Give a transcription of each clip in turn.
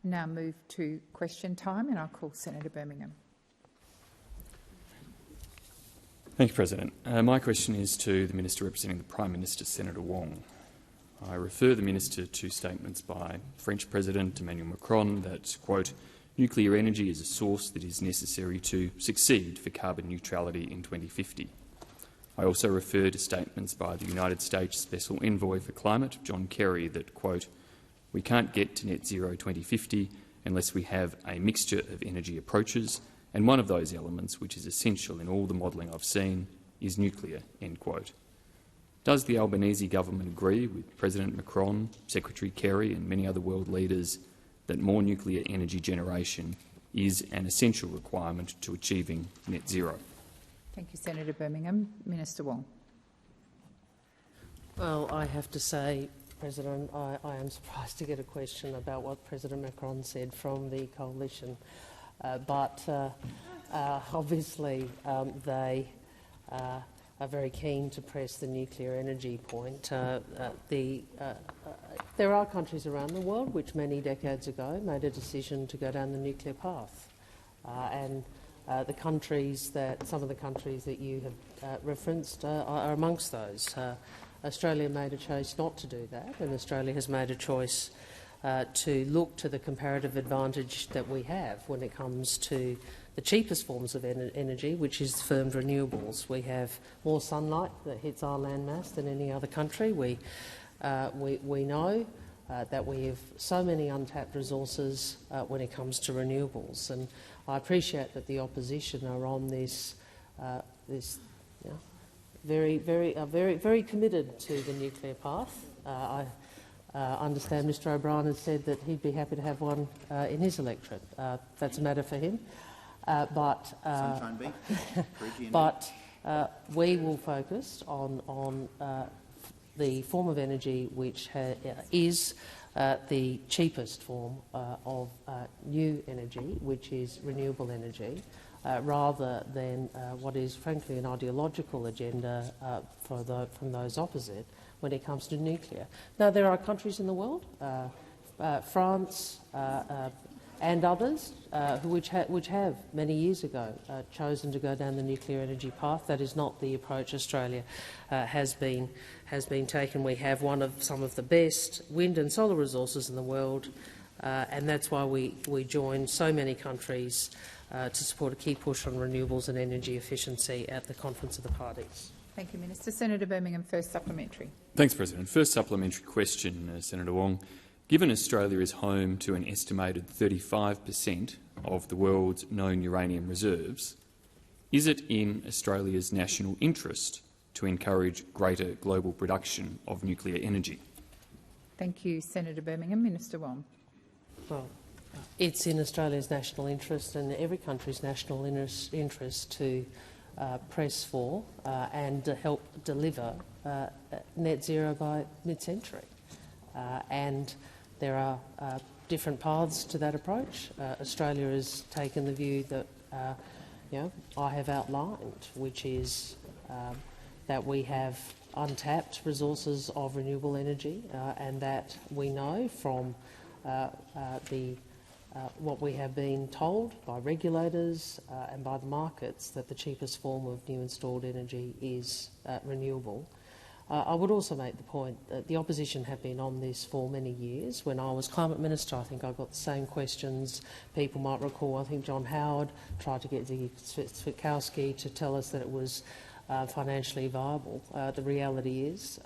Now move to question time, and I'll call Senator Birmingham. Thank you, President. My question is to the Minister representing the Prime Minister, Senator Wong. I refer the Minister to statements by French President Emmanuel Macron that, quote, nuclear energy is a source that is necessary to succeed for carbon neutrality in 2050. I also refer to statements by the United States Special Envoy for Climate, John Kerry, that, quote, we can't get to net zero 2050 unless we have a mixture of energy approaches, and one of those elements, which is essential in all the modelling I've seen, is nuclear, end quote. Does the Albanese government agree with President Macron, Secretary Kerry and many other world leaders that more nuclear energy generation is an essential requirement to achieving net zero? Thank you, Senator Birmingham. Minister Wong. Well, I have to say, President, I am surprised to get a question about what President Macron said from the coalition. But obviously they are very keen to press the nuclear energy point. There are countries around the world which many decades ago made a decision to go down the nuclear path. Some of the countries that you have referenced are amongst those. Australia made a choice not to do that, and Australia has made a choice to look to the comparative advantage that we have when it comes to the cheapest forms of energy, which is firmed renewables. We have more sunlight that hits our landmass than any other country. We know that we have so many untapped resources when it comes to renewables, and I appreciate that the opposition are on this, very committed to the nuclear path. I understand Mr O'Brien has said that he'd be happy to have one in his electorate. That's a matter for him. But we will focus on the form of energy which is the cheapest form of new energy, which is renewable energy, rather than what is frankly an ideological agenda from those opposite when it comes to nuclear. Now, there are countries in the world, France and others, which have many years ago chosen to go down the nuclear energy path. That is not the approach Australia has been taken. We have some of the best wind and solar resources in the world, and that's why we join so many countries to support a key push on renewables and energy efficiency at the Conference of the Parties. Thank you, Minister. Senator Birmingham, first supplementary. Thanks, President. First supplementary question, Senator Wong. Given Australia is home to an estimated 35% of the world's known uranium reserves, is it in Australia's national interest to encourage greater global production of nuclear energy? Thank you, Senator Birmingham. Minister Wong. Well, it's in Australia's national interest and every country's national interest to press for and to help deliver net zero by mid-century. And there are different paths to that approach. Australia has taken the view that I have outlined, which is that we have untapped resources of renewable energy, and that we know from what we have been told by regulators and by the markets that the cheapest form of new installed energy is renewable. I would also make the point that the opposition have been on this for many years. When I was Climate Minister, I think I got the same questions. People might recall, I think John Howard tried to get Ziggy Switkowski to tell us that it was financially viable. The reality is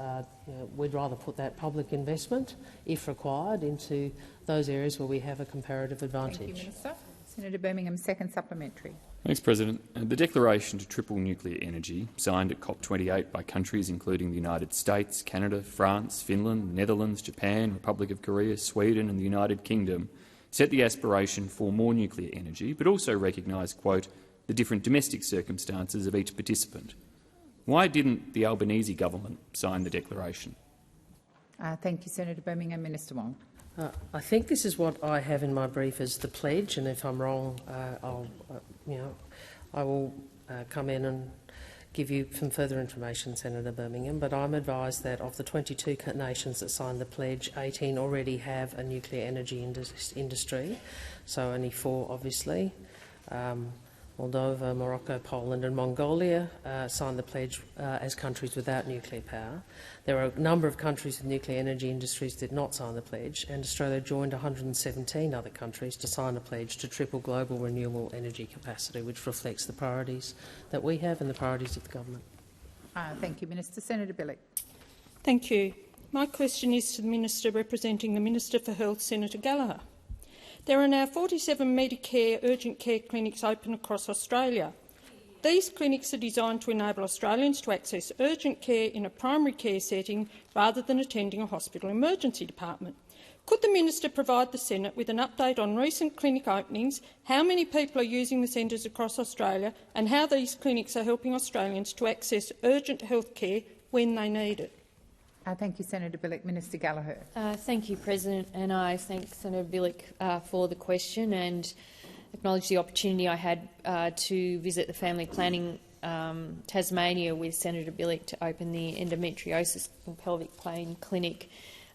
we'd rather put that public investment, if required, into those areas where we have a comparative advantage. Thank you, Minister. Senator Birmingham, second supplementary. Thanks, President. The declaration to triple nuclear energy, signed at COP28 by countries including the United States, Canada, France, Finland, Netherlands, Japan, Republic of Korea, Sweden and the United Kingdom, set the aspiration for more nuclear energy, but also recognised, quote, the different domestic circumstances of each participant. Why didn't the Albanese government sign the declaration? Thank you, Senator Birmingham. Minister Wong. I think this is what I have in my brief as the pledge, and if I'm wrong, I will come in and give you some further information, Senator Birmingham, but I'm advised that of the 22 nations that signed the pledge, 18 already have a nuclear energy industry, so only 4, obviously. Moldova, Morocco, Poland and Mongolia signed the pledge as countries without nuclear power. There are a number of countries with nuclear energy industries that did not sign the pledge, and Australia joined 117 other countries to sign a pledge to triple global renewable energy capacity, which reflects the priorities that we have and the priorities of the government. Thank you, Minister. Senator Bilyk. Thank you. My question is to the Minister representing the Minister for Health, Senator Gallagher. There are now 47 Medicare urgent care clinics open across Australia. These clinics are designed to enable Australians to access urgent care in a primary care setting rather than attending a hospital emergency department. Could the Minister provide the Senate with an update on recent clinic openings, how many people are using the centres across Australia and how these clinics are helping Australians to access urgent health care when they need it? Thank you, Senator Bilyk. Minister Gallagher. Thank you, President, and I thank Senator Bilyk for the question and acknowledge the opportunity I had to visit the Family Planning Tasmania with Senator Bilyk to open the endometriosis and pelvic pain clinic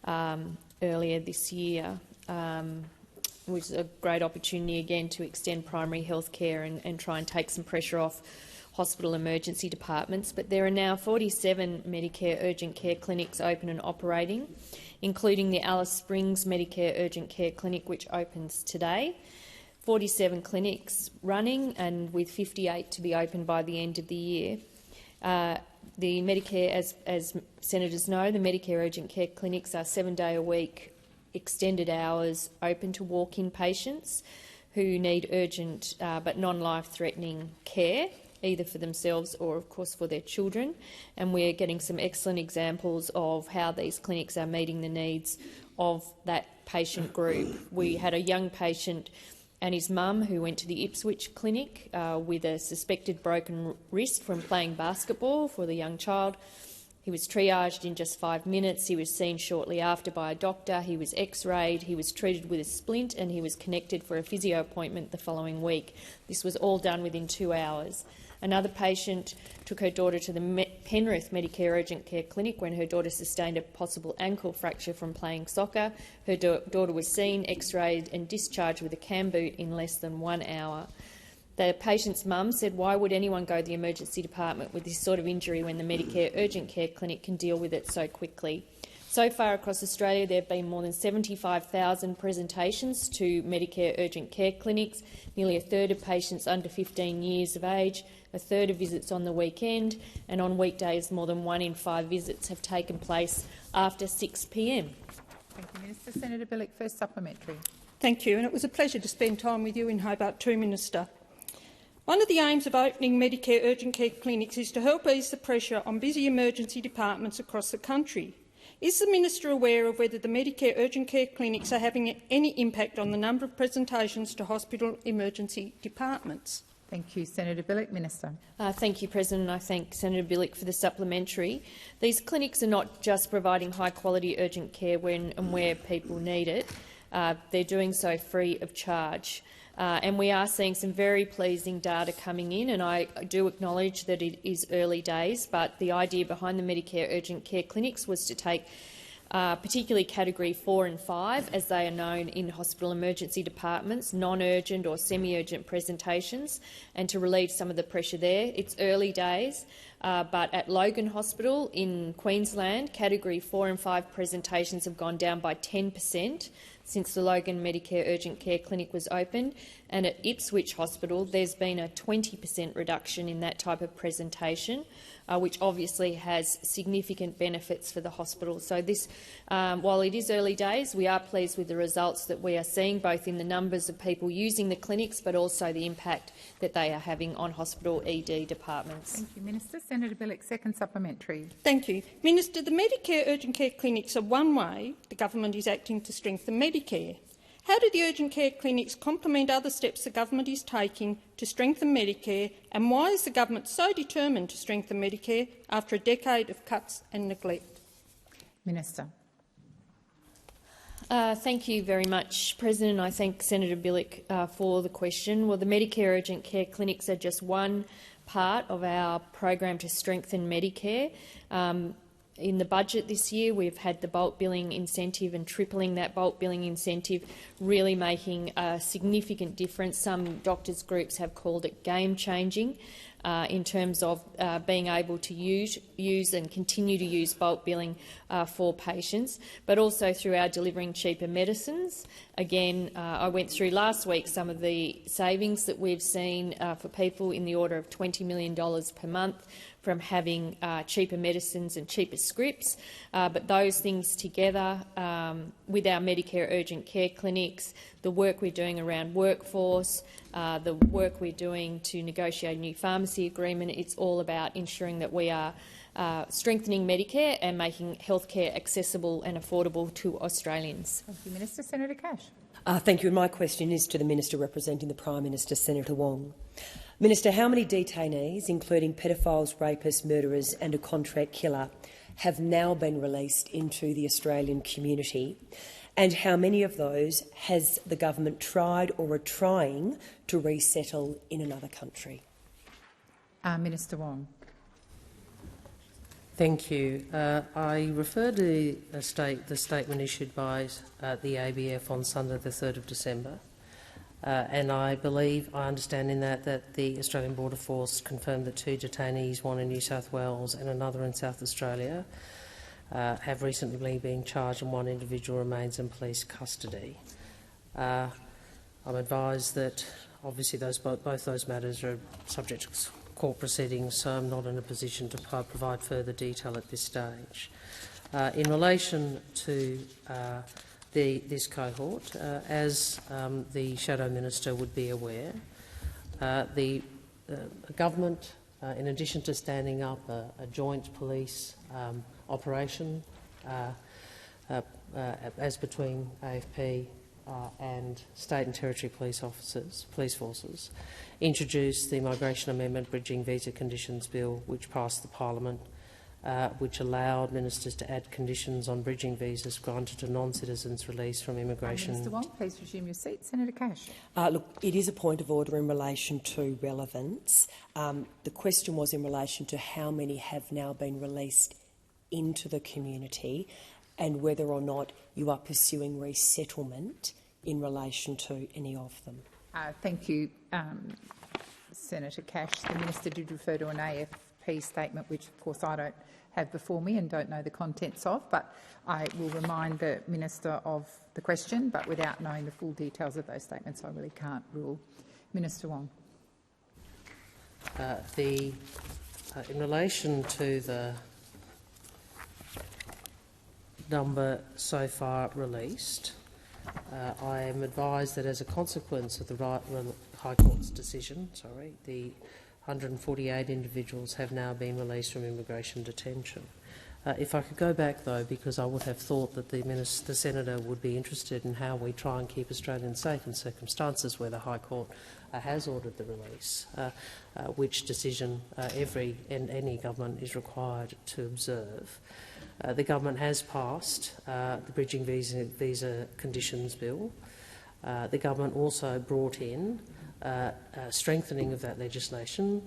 earlier this year. It was a great opportunity again to extend primary health care and try and take some pressure off hospital emergency departments, but there are now 47 Medicare urgent care clinics open and operating, including the Alice Springs Medicare Urgent Care Clinic, which opens today. 47 clinics running, and with 58 to be open by the end of the year. The Medicare, as senators know, the Medicare urgent care clinics are 7-day-a-week, extended hours, open to walk-in patients who need urgent but non-life-threatening care, either for themselves or, of course, for their children. And we're getting some excellent examples of how these clinics are meeting the needs of that patient group. We had a young patient and his mum who went to the Ipswich clinic with a suspected broken wrist from playing basketball for the young child. He was triaged in just 5 minutes. He was seen shortly after by a doctor. He was x-rayed, he was treated with a splint, and he was connected for a physio appointment the following week. This was all done within 2 hours. Another patient took her daughter to the Penrith Medicare Urgent Care Clinic when her daughter sustained a possible ankle fracture from playing soccer. Her daughter was seen, x-rayed and discharged with a cam boot in less than 1 hour. The patient's mum said, "Why would anyone go to the emergency department with this sort of injury when the Medicare Urgent Care Clinic can deal with it so quickly?" So far across Australia, there have been more than 75,000 presentations to Medicare urgent care clinics, nearly a third of patients under 15 years of age, a third of visits on the weekend, and on weekdays more than 1 in 5 visits have taken place after 6 p.m. Thank you, Minister. Senator Bilyk, first supplementary. Thank you, and it was a pleasure to spend time with you in Hobart too, Minister. One of the aims of opening Medicare urgent care clinics is to help ease the pressure on busy emergency departments across the country. Is the Minister aware of whether the Medicare urgent care clinics are having any impact on the number of presentations to hospital emergency departments? Thank you, Senator Bilyk. Minister. Thank you, President. I thank Senator Bilyk for the supplementary. These clinics are not just providing high-quality urgent care when and where people need it. They're doing so free of charge. And we are seeing some very pleasing data coming in, and I do acknowledge that it is early days, but the idea behind the Medicare urgent care clinics was to take particularly Category 4 and 5, as they are known in hospital emergency departments, non-urgent or semi-urgent presentations, and to relieve some of the pressure there. It's early days, but at Logan Hospital in Queensland, Category 4 and 5 presentations have gone down by 10% since the Logan Medicare Urgent Care Clinic was opened, and at Ipswich Hospital there's been a 20% reduction in that type of presentation, which obviously has significant benefits for the hospital. So this, while it is early days, we are pleased with the results that we are seeing, both in the numbers of people using the clinics but also the impact that they are having on hospital ED departments. Thank you, Minister. Senator Bilyk, second supplementary. Thank you. Minister, the Medicare urgent care clinics are one way the government is acting to strengthen Medicare. How do the urgent care clinics complement other steps the government is taking to strengthen Medicare, and why is the government so determined to strengthen Medicare after a decade of cuts and neglect? Minister. Thank you very much, President. I thank Senator Bilyk for the question. Well, the Medicare urgent care clinics are just one part of our program to strengthen Medicare. In the budget this year, we've had the bulk billing incentive and tripling that bulk billing incentive, really making a significant difference. Some doctors' groups have called it game-changing in terms of being able to use and continue to use bulk billing for patients, but also through our delivering cheaper medicines. Again, I went through last week some of the savings that we've seen for people in the order of $20 million per month from having cheaper medicines and cheaper scripts. But those things together with our Medicare urgent care clinics, the work we're doing around workforce, the work we're doing to negotiate a new pharmacy agreement, it's all about ensuring that we are strengthening Medicare and making healthcare accessible and affordable to Australians. Thank you, Minister. Senator Cash. Thank you. And my question is to the Minister representing the Prime Minister, Senator Wong. Minister, how many detainees, including pedophiles, rapists, murderers and a contract killer, have now been released into the Australian community? And how many of those has the government tried or are trying to resettle in another country? Minister Wong. Thank you. I refer to the statement issued by the ABF on Sunday the 3rd of December. And I understand in that the Australian Border Force confirmed that 2 detainees, one in New South Wales and another in South Australia, have recently been charged and one individual remains in police custody. I'm advised that obviously both those matters are subject to court proceedings, so I'm not in a position to provide further detail at this stage. In relation to this cohort, as the Shadow Minister would be aware, the government, in addition to standing up a joint police operation as between AFP and state and territory police forces, introduced the Migration Amendment Bridging Visa Conditions Bill, which passed the Parliament, which allowed ministers to add conditions on bridging visas granted to non-citizens released from immigration. Minister Wong, please resume your seat. Senator Cash. Look, it is a point of order in relation to relevance. The question was in relation to how many have now been released into the community and whether or not you are pursuing resettlement in relation to any of them. Thank you, Senator Cash. The Minister did refer to an AFP statement, which of course I don't have before me and don't know the contents of, but I will remind the Minister of the question, but without knowing the full details of those statements I really can't rule. Minister Wong. In relation to the number so far released, I am advised that as a consequence of the High Court's decision, the 148 individuals have now been released from immigration detention. If I could go back, though, because I would have thought that the Senator would be interested in how we try and keep Australians safe in circumstances where the High Court has ordered the release, which decision any government is required to observe. The government has passed the Bridging Visa Conditions Bill. The government also brought in strengthening of that legislation,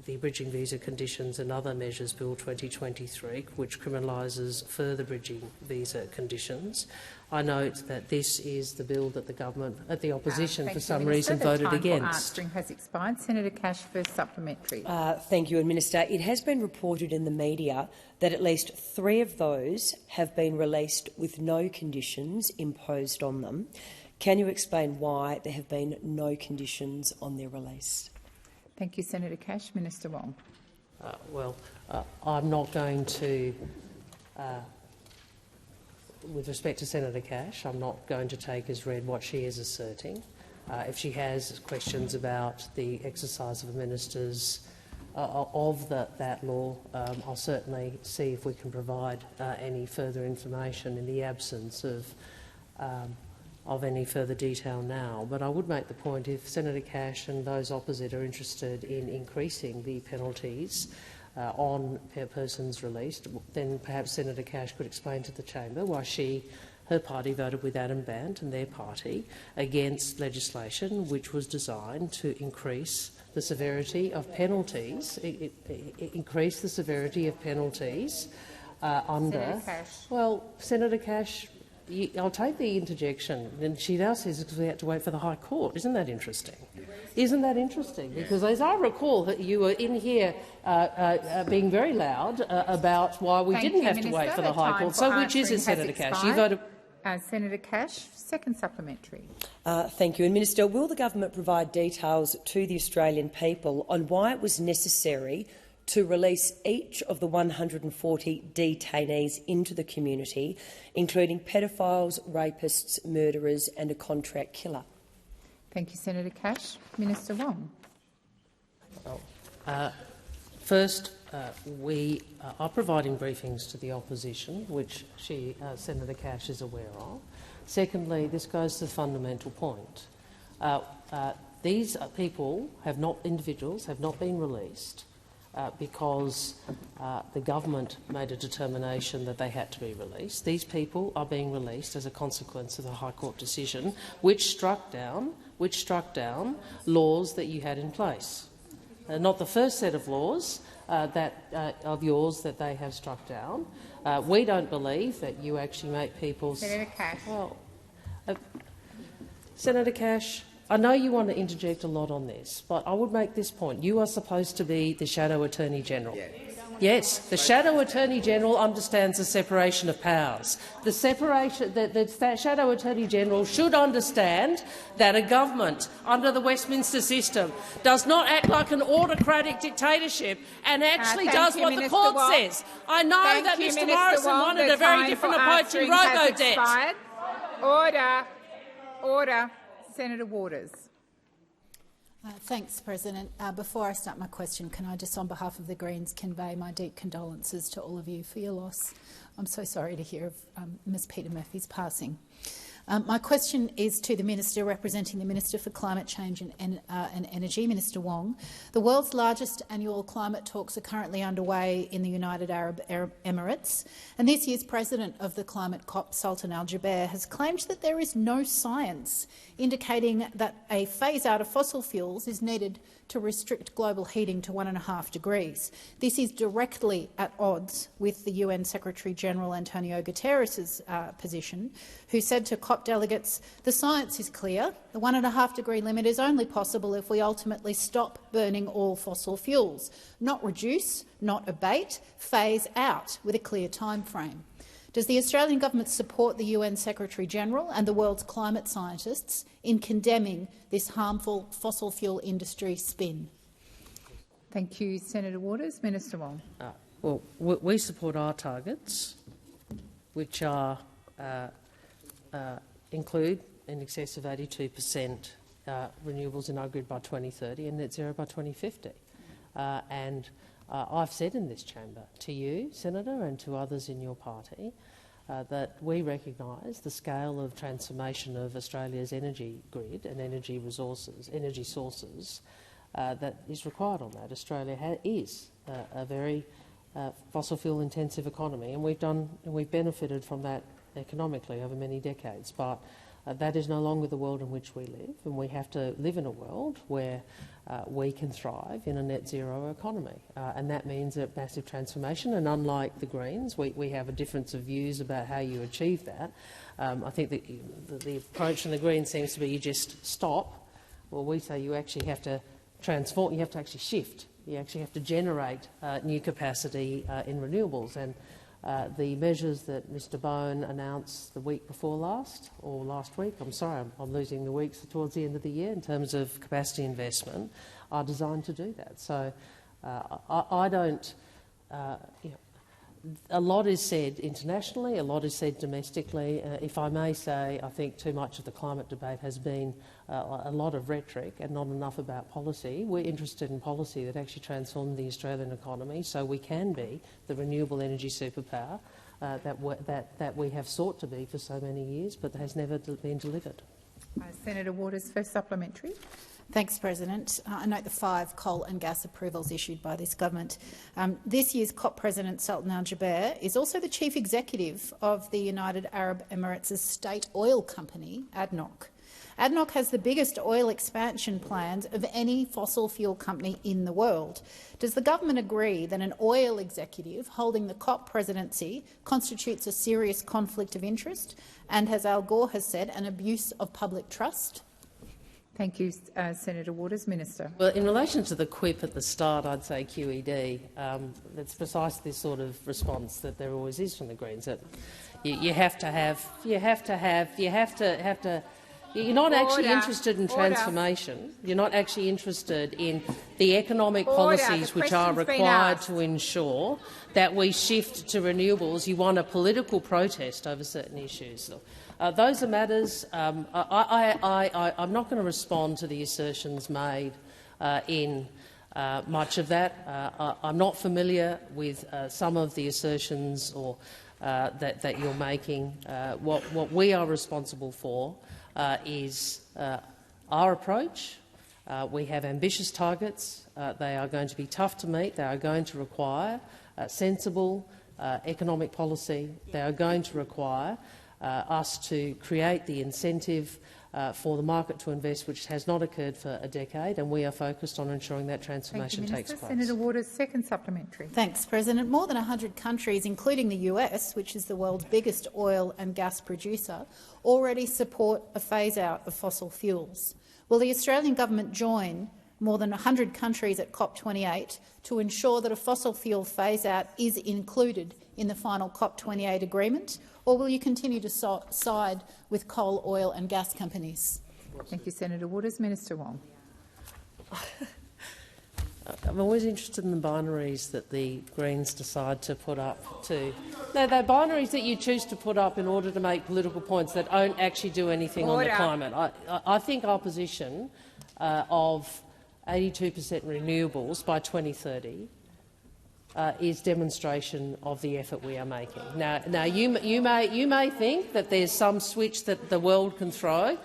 the Bridging Visa Conditions and Other Measures Bill 2023, which criminalises further bridging visa conditions. I note that this is the bill that the opposition for some reason voted against. The time for answering has expired. Senator Cash for supplementary. Thank you, and Minister. It has been reported in the media that at least 3 of those have been released with no conditions imposed on them. Can you explain why there have been no conditions on their release? Thank you, Senator Cash. Minister Wong. I'm not going to, with respect to Senator Cash, I'm not going to take as read what she is asserting. If she has questions about the exercise of a minister's that law, I'll certainly see if we can provide any further information in the absence of any further detail now. But I would make the point, if Senator Cash and those opposite are interested in increasing the penalties on persons released, then perhaps Senator Cash could explain to the chamber why her party voted with Adam Bandt and their party against legislation which was designed to increase the severity of penalties. It increased the severity of penalties under. Senator Cash. Well, Senator Cash, I'll take the interjection. And she now says because we had to wait for the High Court. Isn't that interesting? Isn't that interesting? Because as I recall, that you were in here being very loud about why we didn't have to wait for the High Court. So which is it, Senator Cash? You voted. Senator Cash, second supplementary. Thank you. And Minister, will the government provide details to the Australian people on why it was necessary to release each of the 140 detainees into the community, including pedophiles, rapists, murderers and a contract killer? Thank you, Senator Cash. Minister Wong. First, we are providing briefings to the opposition, which Senator Cash is aware of. Secondly, this goes to the fundamental point. These individuals have not been released because the government made a determination that they had to be released. These people are being released as a consequence of the High Court decision, which struck down laws that you had in place. Not the first set of laws of yours that they have struck down. We don't believe that you actually make people. Senator Cash. Well, Senator Cash, I know you want to interject a lot on this, but I would make this point. You are supposed to be the Shadow Attorney General. Yes, the Shadow Attorney General understands the separation of powers. The Shadow Attorney General should understand that a government under the Westminster system does not act like an autocratic dictatorship and actually does what the court says. I know that Mr Morrison wanted a very different approach in robo-debt. Order. Senator Waters. Thanks, President. Before I start my question, can I just, on behalf of the Greens, convey my deep condolences to all of you for your loss. I'm so sorry to hear of Ms Peter Murphy's passing. My question is to the Minister representing the Minister for Climate Change and Energy, Minister Wong. The world's largest annual climate talks are currently underway in the United Arab Emirates, and this year's President of the Climate COP, Sultan Al-Jaber, has claimed that there is no science indicating that a phase-out of fossil fuels is needed to restrict global heating to 1.5 degrees. This is directly at odds with the UN Secretary-General Antonio Guterres' position, who said to COP delegates, "The science is clear. The 1.5 degree limit is only possible if we ultimately stop burning all fossil fuels, not reduce, not abate, phase out with a clear time frame." Does the Australian government support the UN Secretary-General and the world's climate scientists in condemning this harmful fossil fuel industry spin? Thank you, Senator Waters. Minister Wong. Well, we support our targets, which are include in excess of 82% renewables in our grid by 2030 and net zero by 2050. I've said in this chamber to you, Senator, and to others in your party, that we recognise the scale of transformation of Australia's energy grid and energy sources that is required on that. Australia is a very fossil fuel intensive economy, and we've benefited from that economically over many decades. But that is no longer the world in which we live, and we have to live in a world where we can thrive in a net zero economy. And that means a massive transformation, and unlike the Greens, we have a difference of views about how you achieve that. I think the approach from the Greens seems to be you just stop. Well, we say you actually have to transform, you have to actually shift. You actually have to generate new capacity in renewables. And the measures that Mr Bone announced the week before last, or last week, I'm sorry, I'm losing the weeks towards the end of the year in terms of capacity investment, are designed to do that. So I don't, a lot is said internationally, a lot is said domestically. If I may say, I think too much of the climate debate has been a lot of rhetoric and not enough about policy. We're interested in policy that actually transforms the Australian economy so we can be the renewable energy superpower that we have sought to be for so many years, but has never been delivered. Senator Waters, first supplementary. Thanks, President. I note the 5 coal and gas approvals issued by this government. This year's COP President Sultan Al-Jaber is also the chief executive of the United Arab Emirates' state oil company, ADNOC. ADNOC has the biggest oil expansion plans of any fossil fuel company in the world. Does the government agree that an oil executive holding the COP presidency constitutes a serious conflict of interest and, as Al Gore has said, an abuse of public trust? Thank you, Senator Waters. Minister. Well, in relation to the quip at the start, I'd say QED. That's precisely the sort of response that there always is from the Greens. That you have to have. You're not actually interested in transformation. You're not actually interested in the economic policies which are required to ensure that we shift to renewables. You want a political protest over certain issues. Those are matters. I'm not going to respond to the assertions made in much of that. I'm not familiar with some of the assertions or that you're making. What we are responsible for is our approach. We have ambitious targets. They are going to be tough to meet. They are going to require sensible economic policy. They are going to require us to create the incentive for the market to invest, which has not occurred for a decade, and we are focused on ensuring that transformation takes place. Senator Waters, second supplementary. Thanks, President. More than 100 countries, including the US, which is the world's biggest oil and gas producer, already support a phase-out of fossil fuels. Will the Australian government join more than 100 countries at COP28 to ensure that a fossil fuel phase-out is included in the final COP28 agreement, or will you continue to side with coal, oil and gas companies? Thank you, Senator Waters. Minister Wong. I'm always interested in the binaries that the Greens decide to put up too. No, they're binaries that you choose to put up in order to make political points that don't actually do anything on the climate. I think our position of 82% renewables by 2030 is demonstration of the effort we are making. Now you may think that there's some switch that the world can throw.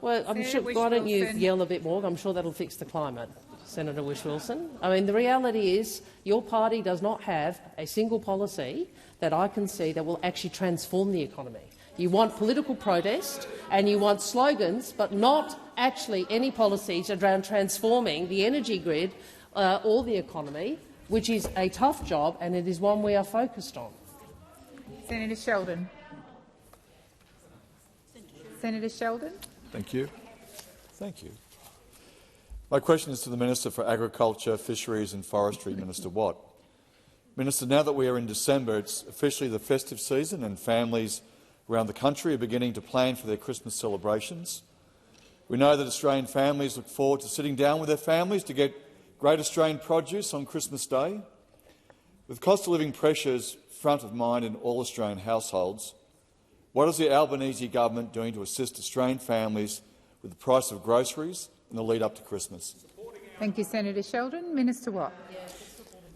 Well, I'm sure. Why don't you yell a bit more? I'm sure that'll fix the climate, Senator Whish-Wilson. I mean, the reality is your party does not have a single policy that I can see that will actually transform the economy. You want political protest and you want slogans, but not actually any policies around transforming the energy grid or the economy, which is a tough job, and it is one we are focused on. Senator Sheldon. Senator Sheldon. Thank you. Thank you. My question is to the Minister for Agriculture, Fisheries and Forestry, Minister Watt. Minister, now that we are in December, it's officially the festive season and families around the country are beginning to plan for their Christmas celebrations. We know that Australian families look forward to sitting down with their families to get great Australian produce on Christmas Day. With cost of living pressures front of mind in all Australian households, what is the Albanese government doing to assist Australian families with the price of groceries in the lead up to Christmas? Thank you, Senator Sheldon. Minister Watt.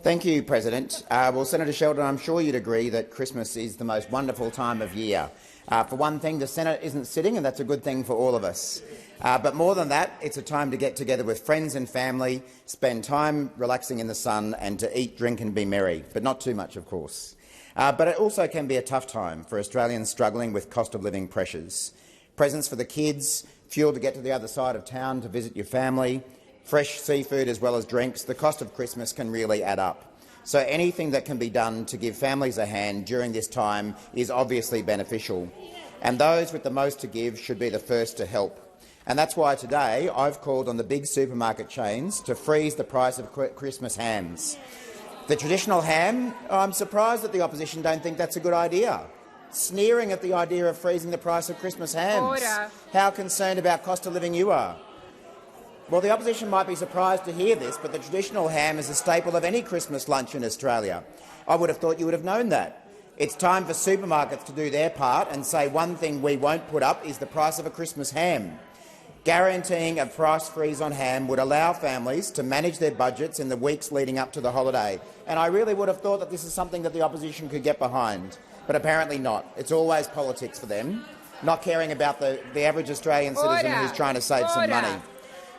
Thank you, President. Well, Senator Sheldon, I'm sure you'd agree that Christmas is the most wonderful time of year. For one thing, the Senate isn't sitting, and that's a good thing for all of us. But more than that, it's a time to get together with friends and family, spend time relaxing in the sun and to eat, drink and be merry, but not too much, of course. But it also can be a tough time for Australians struggling with cost of living pressures. Presents for the kids, fuel to get to the other side of town to visit your family, fresh seafood as well as drinks. The cost of Christmas can really add up. So anything that can be done to give families a hand during this time is obviously beneficial. And those with the most to give should be the first to help. And that's why today I've called on the big supermarket chains to freeze the price of Christmas hams. The traditional ham, I'm surprised that the opposition don't think that's a good idea. Sneering at the idea of freezing the price of Christmas hams. Order. How concerned about cost of living you are. Well, the opposition might be surprised to hear this, but the traditional ham is a staple of any Christmas lunch in Australia. I would have thought you would have known that. It's time for supermarkets to do their part and say one thing we won't put up is the price of a Christmas ham. Guaranteeing a price freeze on ham would allow families to manage their budgets in the weeks leading up to the holiday. And I really would have thought that this is something that the opposition could get behind. But apparently not. It's always politics for them, not caring about the average Australian citizen who's trying to save some money.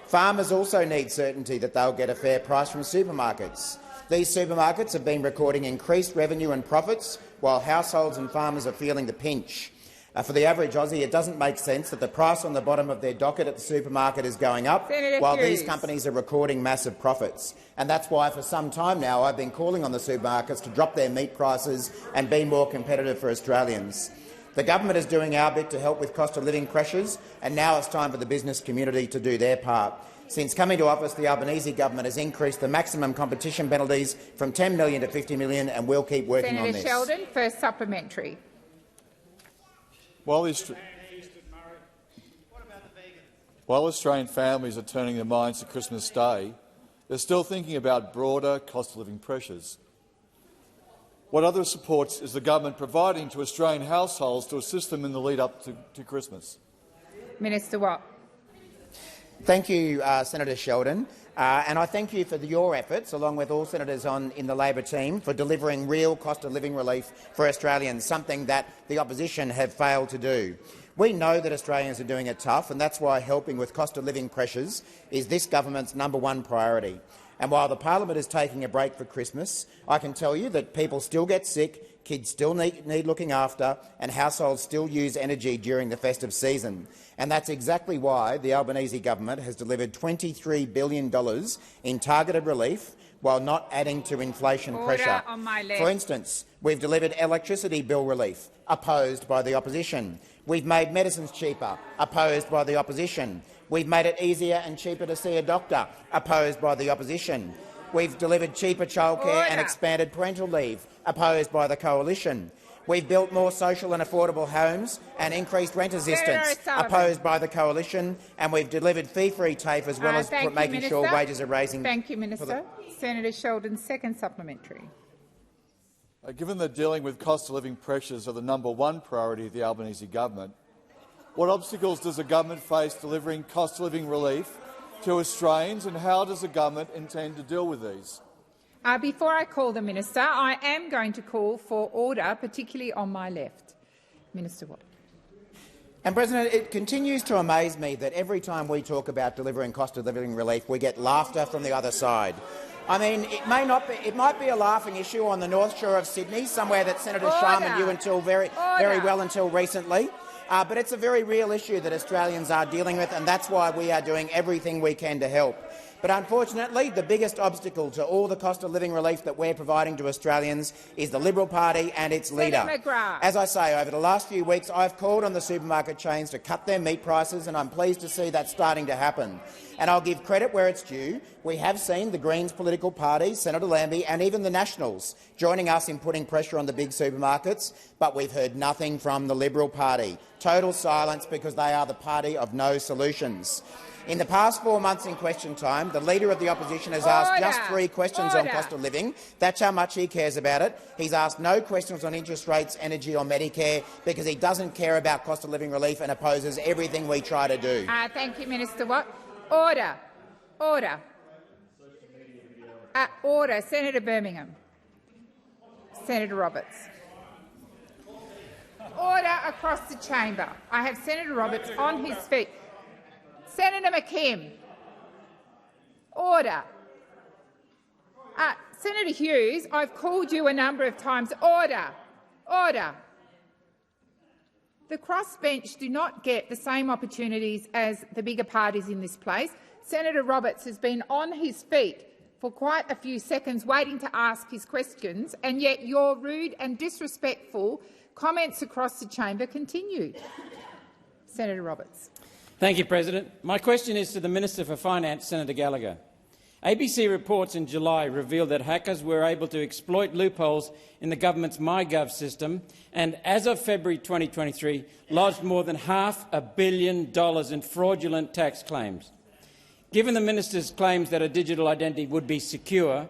Farmers also need certainty that they'll get a fair price from supermarkets. These supermarkets have been recording increased revenue and profits while households and farmers are feeling the pinch. For the average Aussie, it doesn't make sense that the price on the bottom of their docket at the supermarket is going up while these companies are recording massive profits. And that's why for some time now I've been calling on the supermarkets to drop their meat prices and be more competitive for Australians. The government is doing our bit to help with cost of living pressures, and now it's time for the business community to do their part. Since coming to office, the Albanese government has increased the maximum competition penalties from $10 million to $50 million, and we'll keep working on this. Senator Sheldon, first supplementary. While Australian families are turning their minds to Christmas Day, they're still thinking about broader cost of living pressures. What other supports is the government providing to Australian households to assist them in the lead-up to Christmas? Minister Watt. Thank you, Senator Sheldon, and I thank you for your efforts, along with all senators in the Labor team, for delivering real cost of living relief for Australians, something that the opposition have failed to do. We know that Australians are doing it tough, and that's why helping with cost of living pressures is this government's #1 priority. And while the parliament is taking a break for Christmas, I can tell you that people still get sick, kids still need looking after, and households still use energy during the festive season. And that's exactly why the Albanese government has delivered $23 billion in targeted relief while not adding to inflation pressure. On my left. For instance, we've delivered electricity bill relief, opposed by the opposition. We've made medicines cheaper, opposed by the opposition. We've made it easier and cheaper to see a doctor, opposed by the opposition. We've delivered cheaper childcare and expanded parental leave, opposed by the coalition. We've built more social and affordable homes and increased rent assistance, opposed by the coalition. And we've delivered fee-free TAFE as well as making sure wages are raising. Thank you, Minister. Senator Sheldon, second supplementary. Given that dealing with cost of living pressures are the #1 priority of the Albanese government, what obstacles does the government face delivering cost of living relief to Australians, and how does the government intend to deal with these? Before I call the minister, I am going to call for order, particularly on my left. Minister Watt. And, President, it continues to amaze me that every time we talk about delivering cost of living relief, we get laughter from the other side. I mean, it might be a laughing issue on the North Shore of Sydney, somewhere that Senator Sharma knew until very well until recently. But it's a very real issue that Australians are dealing with, and that's why we are doing everything we can to help. But unfortunately, the biggest obstacle to all the cost of living relief that we're providing to Australians is the Liberal Party and its leader. As I say, over the last few weeks, I've called on the supermarket chains to cut their meat prices, and I'm pleased to see that starting to happen. And I'll give credit where it's due. We have seen the Greens political party, Senator Lambie, and even the Nationals joining us in putting pressure on the big supermarkets, but we've heard nothing from the Liberal Party. Total silence, because they are the party of no solutions. In the past 4 months in question time, the Leader of the Opposition has asked just 3 questions on cost of living. That's how much he cares about it. He's asked no questions on interest rates, energy or Medicare, because he doesn't care about cost of living relief and opposes everything we try to do. Thank you, Minister Watt. Order. Order. Order. Senator Birmingham. Senator Roberts. Order across the chamber. I have Senator Roberts on his feet. Senator McKim. Order. Senator Hughes, I've called you a number of times. Order. Order. The crossbench do not get the same opportunities as the bigger parties in this place. Senator Roberts has been on his feet for quite a few seconds waiting to ask his questions, and yet your rude and disrespectful comments across the chamber continue. Senator Roberts. Thank you, President. My question is to the Minister for Finance, Senator Gallagher. ABC reports in July revealed that hackers were able to exploit loopholes in the government's MyGov system and, as of February 2023, lodged more than $500 million in fraudulent tax claims. Given the minister's claims that a digital identity would be secure,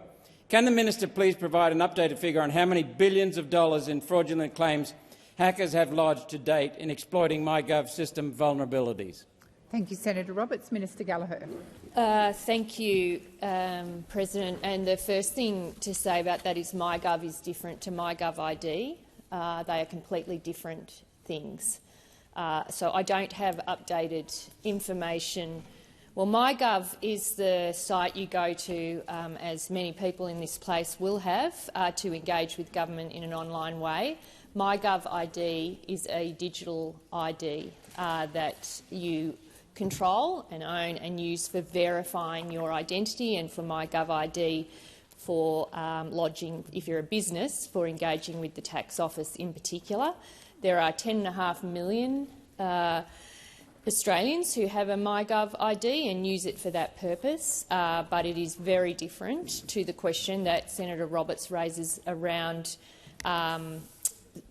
can the minister please provide an updated figure on how many billions of dollars in fraudulent claims hackers have lodged to date in exploiting MyGov system vulnerabilities? Thank you, Senator Roberts. Minister Gallagher. Thank you, President. And the first thing to say about that is MyGov is different to MyGov ID. They are completely different things. So I don't have updated information. Well, MyGov is the site you go to, as many people in this place will have, to engage with government in an online way. MyGov ID is a digital ID that you control and own and use for verifying your identity, and for MyGov ID for lodging, if you're a business, for engaging with the tax office in particular. There are 10.5 million Australians who have a MyGov ID and use it for that purpose, but it is very different to the question that Senator Roberts raises around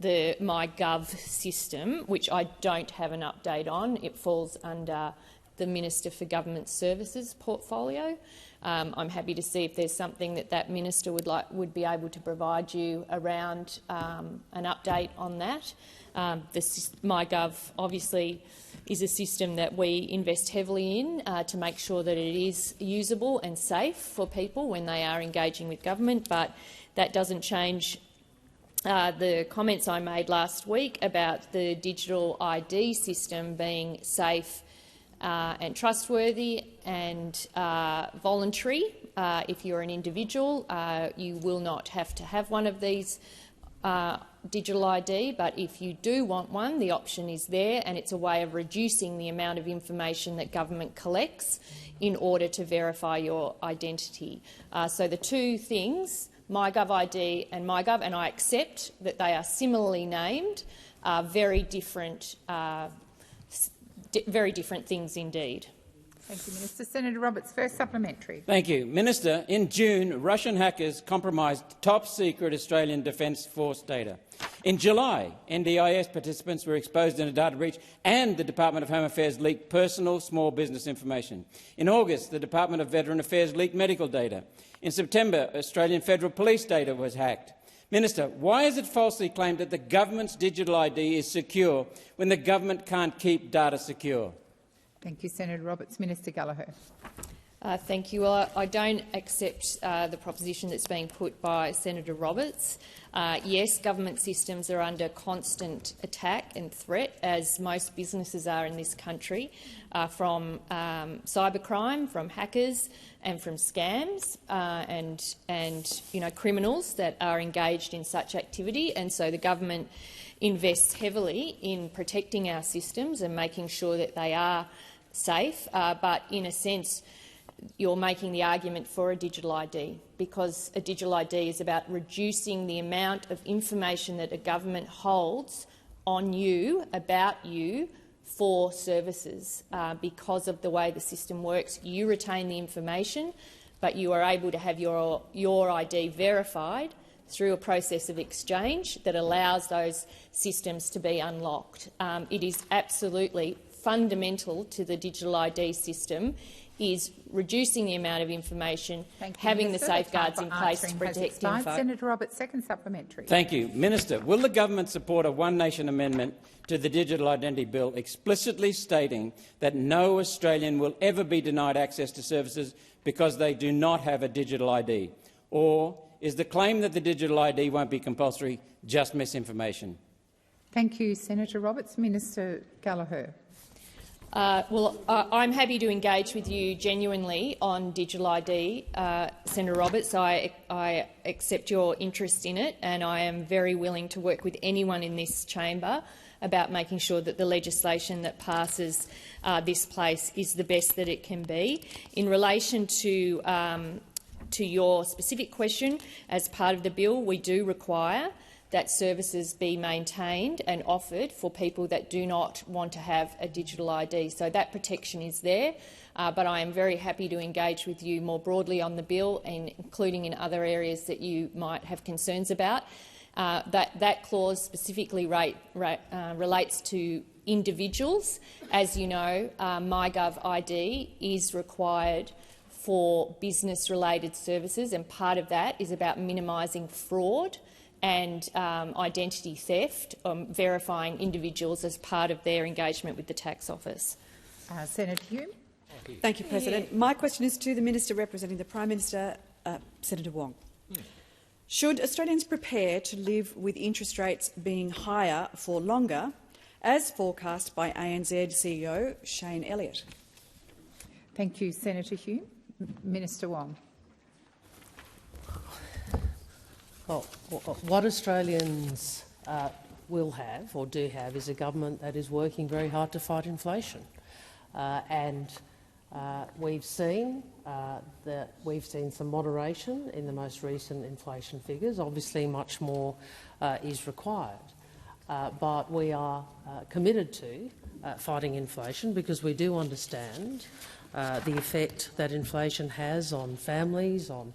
the MyGov system, which I don't have an update on. It falls under the Minister for Government Services portfolio. I'm happy to see if there's something that minister would be able to provide you around an update on that. MyGov obviously is a system that we invest heavily in to make sure that it is usable and safe for people when they are engaging with government, but that doesn't change the comments I made last week about the digital ID system being safe and trustworthy and voluntary. If you're an individual, you will not have to have one of these digital ID, but if you do want one, the option is there, and it's a way of reducing the amount of information that government collects in order to verify your identity. So the two things, MyGov ID and MyGov, and I accept that they are similarly named, are very different things indeed. Thank you, Minister. Senator Roberts, first supplementary. Thank you. Minister, in June, Russian hackers compromised top-secret Australian Defence Force data. In July, NDIS participants were exposed in a data breach and the Department of Home Affairs leaked personal small business information. In August, the Department of Veteran Affairs leaked medical data. In September, Australian Federal Police data was hacked. Minister, why is it falsely claimed that the government's digital ID is secure when the government can't keep data secure? Thank you, Senator Roberts. Minister Gallagher. Thank you. Well, I don't accept the proposition that's being put by Senator Roberts. Yes, government systems are under constant attack and threat, as most businesses are in this country, from cybercrime, from hackers and from scams and criminals that are engaged in such activity. And so the government invests heavily in protecting our systems and making sure that they are safe, but in a sense you're making the argument for a digital ID, because a digital ID is about reducing the amount of information that a government holds on you, about you, for services. Because of the way the system works, you retain the information, but you are able to have your ID verified through a process of exchange that allows those systems to be unlocked. It is absolutely fundamental to the digital ID system is reducing the amount of information, having the safeguards in place to protect info. Senator Roberts, second supplementary. Thank you. Minister, will the government support a One Nation amendment to the Digital Identity Bill explicitly stating that no Australian will ever be denied access to services because they do not have a digital ID? Or is the claim that the digital ID won't be compulsory just misinformation? Thank you, Senator Roberts. Minister Gallagher. I'm happy to engage with you genuinely on digital ID, Senator Roberts. I accept your interest in it, and I am very willing to work with anyone in this chamber about making sure that the legislation that passes this place is the best that it can be. In relation to your specific question, as part of the bill, we do require that services be maintained and offered for people that do not want to have a digital ID. So that protection is there, but I am very happy to engage with you more broadly on the bill, and including in other areas that you might have concerns about. That clause specifically relates to individuals. As you know, MyGov ID is required for business-related services, and part of that is about minimising fraud and identity theft, verifying individuals as part of their engagement with the tax office. Senator Hume. Thank you, President. My question is to the Minister representing the Prime Minister, Senator Wong. Should Australians prepare to live with interest rates being higher for longer, as forecast by ANZ CEO Shayne Elliott? Thank you, Senator Hume. Minister Wong. Well, what Australians will have or do have is a government that is working very hard to fight inflation. We've seen some moderation in the most recent inflation figures. Obviously, much more is required, but we are committed to fighting inflation because we do understand the effect that inflation has on families, on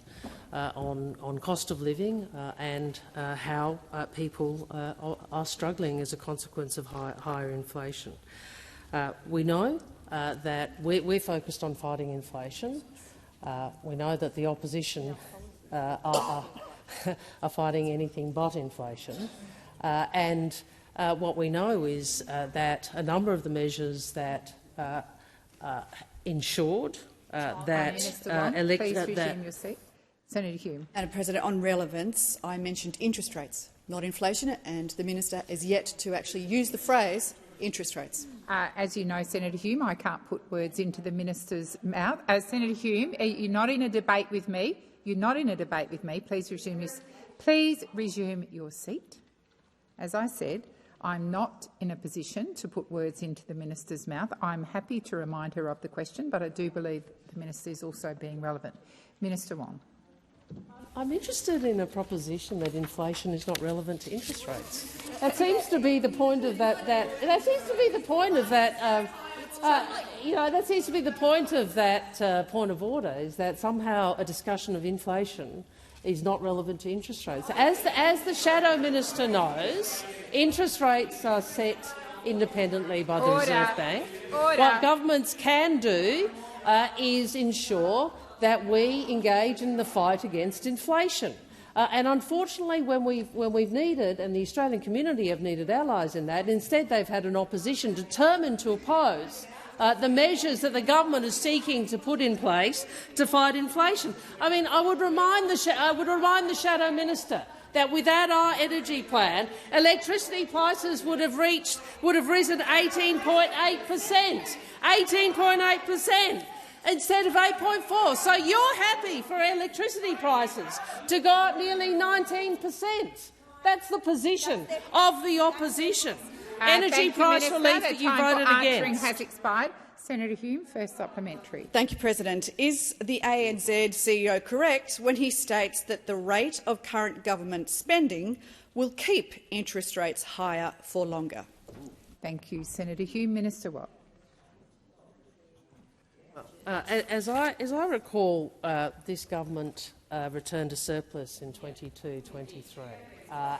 cost of living, and how people are struggling as a consequence of higher inflation. We know that we're focused on fighting inflation. We know that the opposition are fighting anything but inflation. What we know is that a number of the measures that ensured Minister Wong, please resume your seat. Senator Hume. Madam President, on relevance, I mentioned interest rates, not inflation, and the minister is yet to actually use the phrase interest rates. As you know, Senator Hume, I can't put words into the minister's mouth. Senator Hume, you're not in a debate with me. You're not in a debate with me. Please resume your seat. As I said, I'm not in a position to put words into the minister's mouth. I'm happy to remind her of the question, but I do believe the minister is also being relevant. Minister Wong. I'm interested in a proposition that inflation is not relevant to interest rates. That seems to be the point of that. That seems to be the point of that. That seems to be the point of that point of order, is that somehow a discussion of inflation is not relevant to interest rates. As the Shadow Minister knows, interest rates are set independently by the Reserve Bank. What governments can do is ensure that we engage in the fight against inflation. And unfortunately, when we've needed, and the Australian community have needed allies in that, instead they've had an opposition determined to oppose the measures that the government is seeking to put in place to fight inflation. I mean, I would remind the Shadow Minister that without our energy plan, electricity prices would have risen 18.8%. 18.8%. Instead of 8.4. So you're happy for electricity prices to go up nearly 19%. That's the position of the opposition. Energy price relief that you voted against. Has expired. Senator Hume, first supplementary. Thank you, President. Is the ANZ CEO correct when he states that the rate of current government spending will keep interest rates higher for longer? Thank you, Senator Hume. Minister Watt. As I recall, this government returned a surplus in 22-23,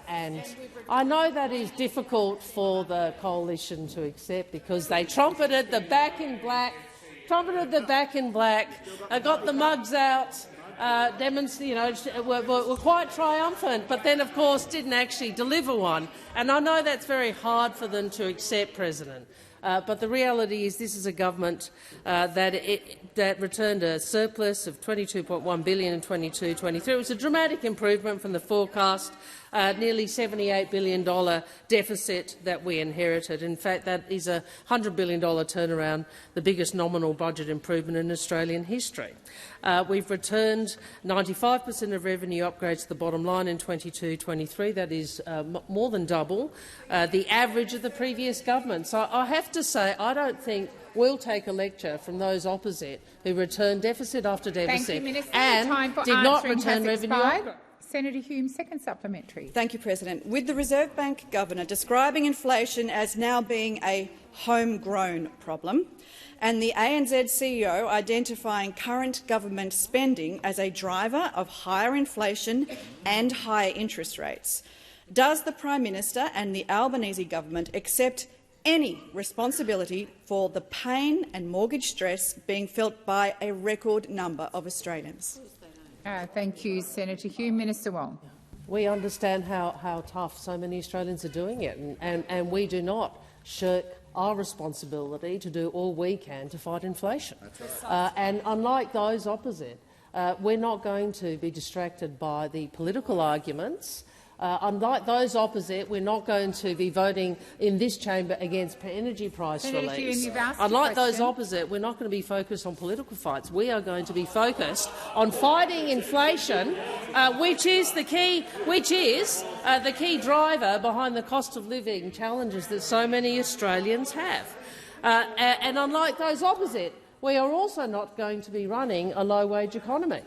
and I know that is difficult for the coalition to accept because they trumpeted the back in black, got the mugs out, were quite triumphant, but then, of course, didn't actually deliver one. And I know that's very hard for them to accept, President. But the reality is this is a government that returned a surplus of $22.1 billion in 22-23. It was a dramatic improvement from the forecast, nearly $78 billion deficit that we inherited. In fact, that is a $100 billion turnaround, the biggest nominal budget improvement in Australian history. We've returned 95% of revenue upgrades to the bottom line in 22-23. That is more than double the average of the previous government. So I have to say I don't think we'll take a lecture from those opposite who returned deficit after deficit and did not return revenue upgrades. Senator Hume, second supplementary. Thank you, President. With the Reserve Bank Governor describing inflation as now being a homegrown problem and the ANZ CEO identifying current government spending as a driver of higher inflation and higher interest rates, does the Prime Minister and the Albanese government accept any responsibility for the pain and mortgage stress being felt by a record number of Australians? Thank you, Senator Hume. Minister Wong. We understand how tough so many Australians are doing it, and we do not shirk our responsibility to do all we can to fight inflation. And unlike those opposite, we're not going to be distracted by the political arguments Unlike those opposite, we're not going to be voting in this chamber against energy price release. Unlike those opposite, we're not going to be focused on political fights. We are going to be focused on fighting inflation, which is the key driver behind the cost of living challenges that so many Australians have. And unlike those opposite, we are also not going to be running a low-wage economy.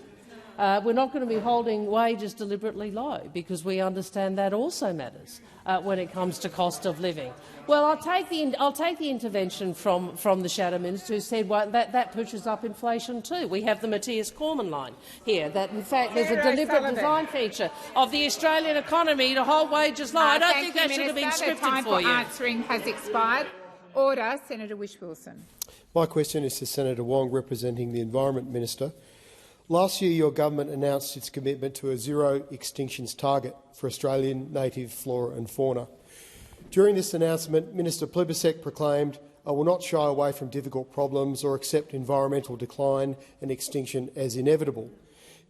We're not going to be holding wages deliberately low, because we understand that also matters when it comes to cost of living. Well, I'll take the intervention from the Shadow Minister, who said that pushes up inflation too. We have the Matthias Cormann line here, that in fact there's a deliberate design feature of the Australian economy to hold wages low. I don't think that should have been scripted for you. Answering has expired. Order. Senator Whish-Wilson. My question is to Senator Wong, representing the Environment Minister. Last year, your government announced its commitment to a zero extinctions target for Australian native flora and fauna. During this announcement, Minister Plibersek proclaimed, "I will not shy away from difficult problems or accept environmental decline and extinction as inevitable."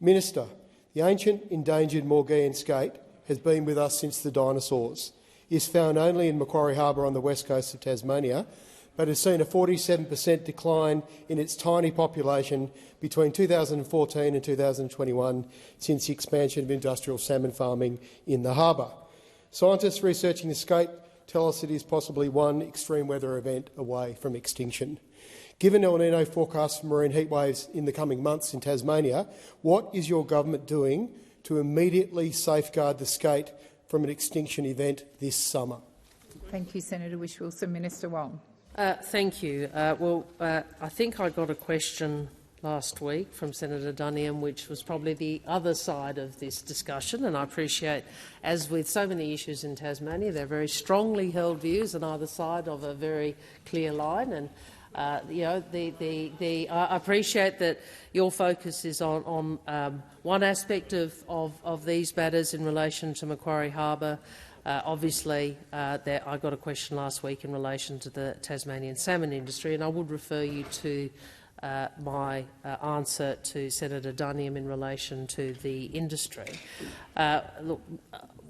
Minister, the ancient endangered Maugean skate has been with us since the dinosaurs. It is found only in Macquarie Harbour on the west coast of Tasmania, but has seen a 47% decline in its tiny population between 2014 and 2021 since the expansion of industrial salmon farming in the harbour. Scientists researching the skate tell us it is possibly one extreme weather event away from extinction. Given El Niño forecasts for marine heatwaves in the coming months in Tasmania, what is your government doing to immediately safeguard the skate from an extinction event this summer? Thank you, Senator Whish-Wilson. Minister Wong. Thank you. I think I got a question last week from Senator Duniam, which was probably the other side of this discussion, and I appreciate, as with so many issues in Tasmania, they're very strongly held views on either side of a very clear line. And I appreciate that your focus is on one aspect of these matters in relation to Macquarie Harbour. Obviously, I got a question last week in relation to the Tasmanian salmon industry, and I would refer you to my answer to Senator Duniam in relation to the industry. Look,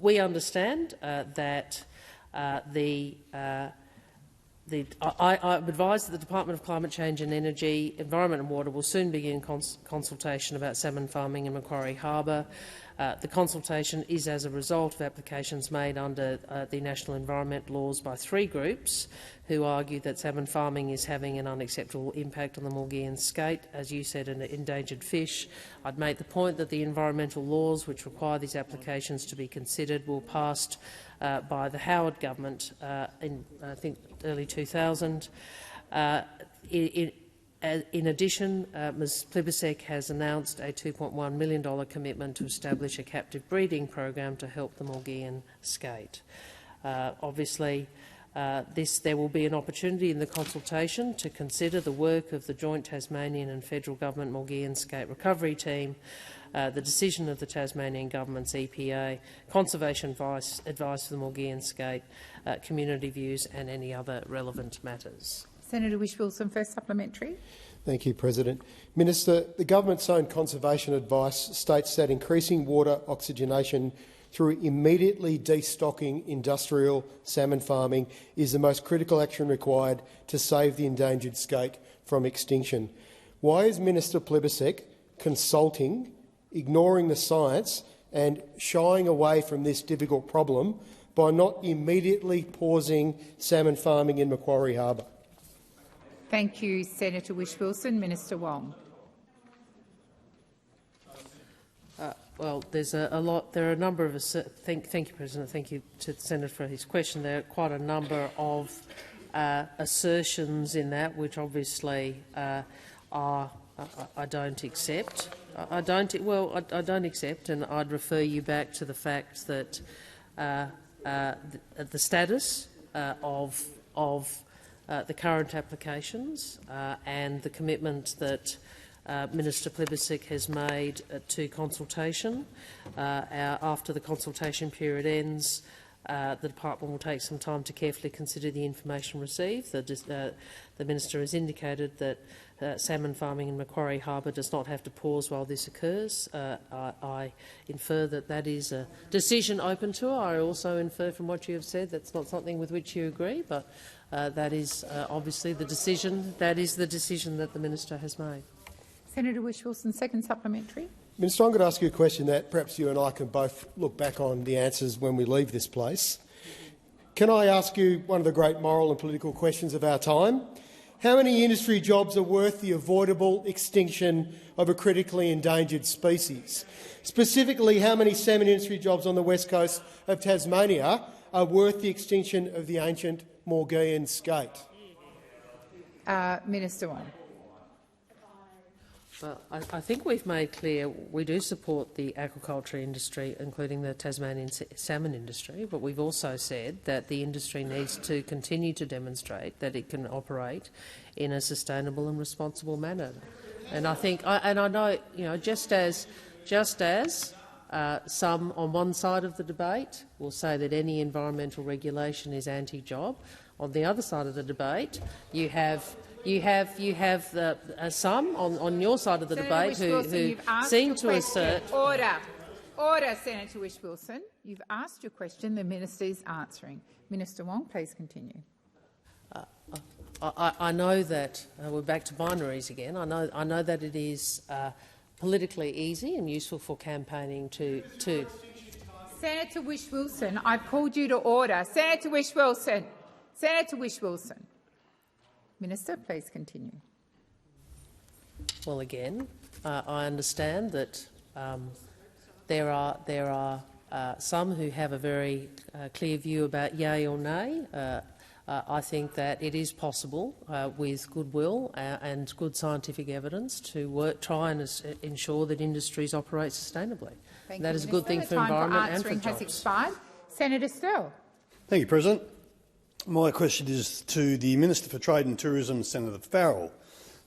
we understand that I've advised that the Department of Climate Change and Energy, Environment and Water will soon begin consultation about salmon farming in Macquarie Harbour. The consultation is as a result of applications made under the national environment laws by 3 groups who argue that salmon farming is having an unacceptable impact on the Maugean skate, as you said, an endangered fish. I'd made the point that the environmental laws which require these applications to be considered were passed by the Howard government in, I think, early 2000. In addition, Ms Plibersek has announced a $2.1 million commitment to establish a captive breeding program to help the Maugean skate. Obviously, there will be an opportunity in the consultation to consider the work of the joint Tasmanian and federal government Maugean skate recovery team, the decision of the Tasmanian government's EPA, conservation advice for the Maugean skate, community views and any other relevant matters. Senator Whish-Wilson, first supplementary. Thank you, President. Minister, the government's own conservation advice states that increasing water oxygenation through immediately destocking industrial salmon farming is the most critical action required to save the endangered skate from extinction. Why is Minister Plibersek consulting, ignoring the science and shying away from this difficult problem by not immediately pausing salmon farming in Macquarie Harbour? Thank you, Senator Whish-Wilson. Minister Wong. Well, there's a lot. There are a number of. Thank you, President. Thank you to the Senator for his question. There are quite a number of assertions in that, which obviously I don't accept. I don't accept, and I'd refer you back to the fact that the status of the current applications and the commitment that Minister Plibersek has made to consultation. After the consultation period ends, the Department will take some time to carefully consider the information received. The Minister has indicated that salmon farming in Macquarie Harbour does not have to pause while this occurs. I infer that that is a decision open to. I also infer from what you have said that's not something with which you agree, but that is obviously the decision. That is the decision that the minister has made. Senator Whish-Wilson, second supplementary. Minister, I'm going to ask you a question that perhaps you and I can both look back on the answers when we leave this place. Can I ask you one of the great moral and political questions of our time? How many industry jobs are worth the avoidable extinction of a critically endangered species? Specifically, how many salmon industry jobs on the west coast of Tasmania are worth the extinction of the ancient Maugean skate? Minister Wong. Well, I think we've made clear we do support the aquaculture industry, including the Tasmanian salmon industry, but we've also said that the industry needs to continue to demonstrate that it can operate in a sustainable and responsible manner. And I think, I know, just as some on one side of the debate will say that any environmental regulation is anti-job, on the other side of the debate you have some on your side of the debate who seem to assert. Order, Senator Whish-Wilson. You've asked your question. The minister is answering. Minister Wong, please continue. I know that we're back to binaries again. I know that it is politically easy and useful for campaigning to. Senator Whish-Wilson, I've called you to order. Senator Whish-Wilson. Senator Whish-Wilson. Minister, please continue. Well, again, I understand that there are some who have a very clear view about yay or nay. I think that it is possible, with goodwill and good scientific evidence, to try and ensure that industries operate sustainably. That is a good thing for environment and for jobs. Has expired. Senator Sterle. Thank you, President. My question is to the Minister for Trade and Tourism, Senator Farrell.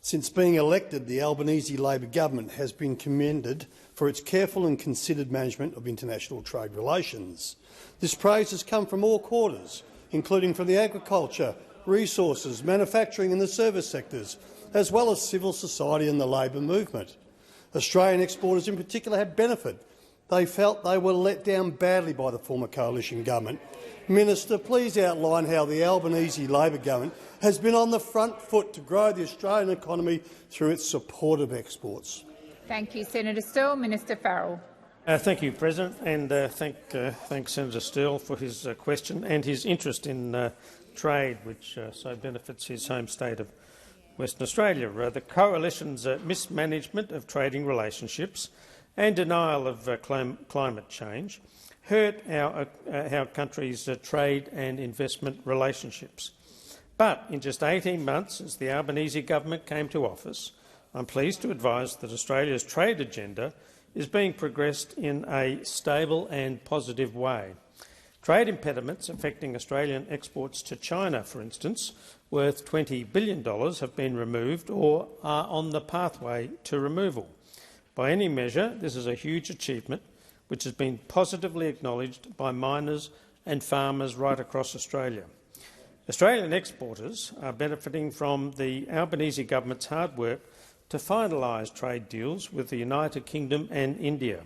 Since being elected, the Albanese Labor government has been commended for its careful and considered management of international trade relations. This praise has come from all quarters, including from the agriculture, resources, manufacturing and the service sectors, as well as civil society and the labour movement. Australian exporters in particular have benefited. They felt they were let down badly by the former coalition government. Minister, please outline how the Albanese Labor government has been on the front foot to grow the Australian economy through its support of exports. Thank you, Senator Sterle. Minister Farrell. Thank you, President, and thank Senator Sterle for his question and his interest in trade, which so benefits his home state of Western Australia. The Coalition's mismanagement of trading relationships and denial of climate change hurt our country's trade and investment relationships. But in just 18 months since the Albanese government came to office, I'm pleased to advise that Australia's trade agenda is being progressed in a stable and positive way. Trade impediments affecting Australian exports to China, for instance, worth $20 billion have been removed or are on the pathway to removal. By any measure, this is a huge achievement which has been positively acknowledged by miners and farmers right across Australia. Australian exporters are benefiting from the Albanese government's hard work to finalise trade deals with the United Kingdom and India.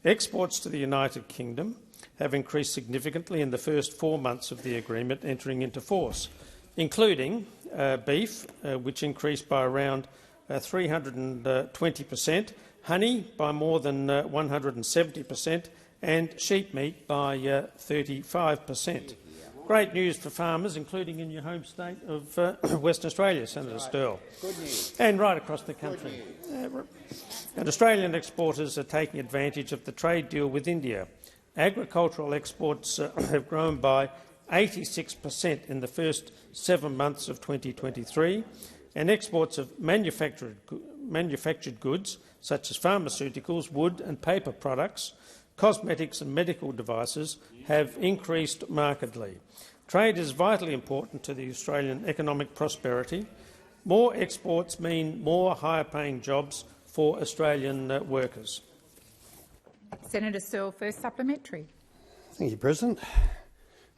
Exports to the United Kingdom have increased significantly in the first 4 months of the agreement entering into force, including beef, which increased by around 320%, honey by more than 170% and sheep meat by 35%. Great news for farmers, including in your home state of Western Australia, Senator Sterle, and right across the country. And Australian exporters are taking advantage of the trade deal with India. Agricultural exports have grown by 86% in the first 7 months of 2023, and exports of manufactured goods, such as pharmaceuticals, wood and paper products, cosmetics and medical devices, have increased markedly. Trade is vitally important to the Australian economic prosperity. More exports mean more higher-paying jobs for Australian workers. Senator Sterle, first supplementary. Thank you, President.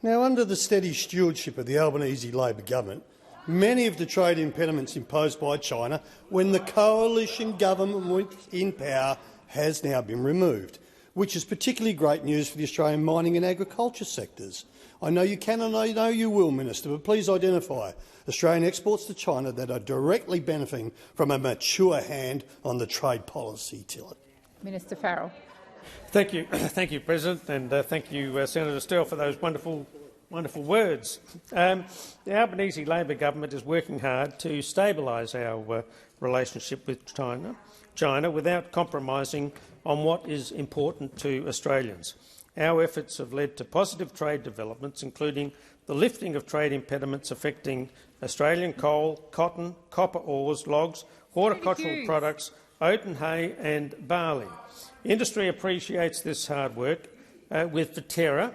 Now, under the steady stewardship of the Albanese Labor government, many of the trade impediments imposed by China when the coalition government in power has now been removed, which is particularly great news for the Australian mining and agriculture sectors. I know you can and I know you will, Minister, but please identify Australian exports to China that are directly benefiting from a mature hand on the trade policy tilt. Minister Farrell. Thank you, thank you, President, and thank you, Senator Sterle, for those wonderful words. The Albanese Labor government is working hard to stabilise our relationship with China without compromising on what is important to Australians. Our efforts have led to positive trade developments, including the lifting of trade impediments affecting Australian coal, cotton, copper ores, logs, horticultural products, oat and hay and barley. Industry appreciates this hard work, with Viterra,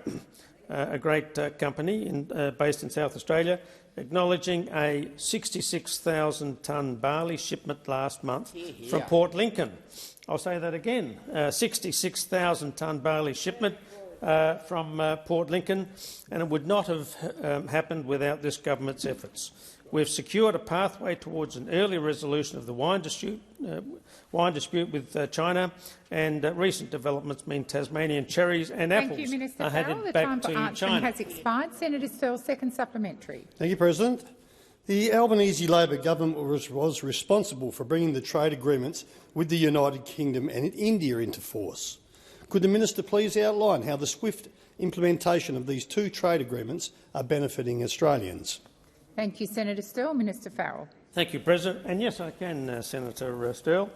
a great company based in South Australia, acknowledging a 66,000-tonne barley shipment last month from Port Lincoln. I'll say that again, 66,000-tonne barley shipment from Port Lincoln, and it would not have happened without this government's efforts. We've secured a pathway towards an early resolution of the wine dispute with China, and recent developments mean Tasmanian cherries and apples Thank you, Minister are Farrell. headed The back time for to answering China. has expired. Senator Sterle, second supplementary. Thank you, President. The Albanese Labor government was responsible for bringing the trade agreements with the United Kingdom and India into force. Could the minister please outline how the swift implementation of these two trade agreements are benefiting Australians? Thank you, Senator Sterle. Minister Farrell. Thank you, President. And yes, I can, Senator Sterle.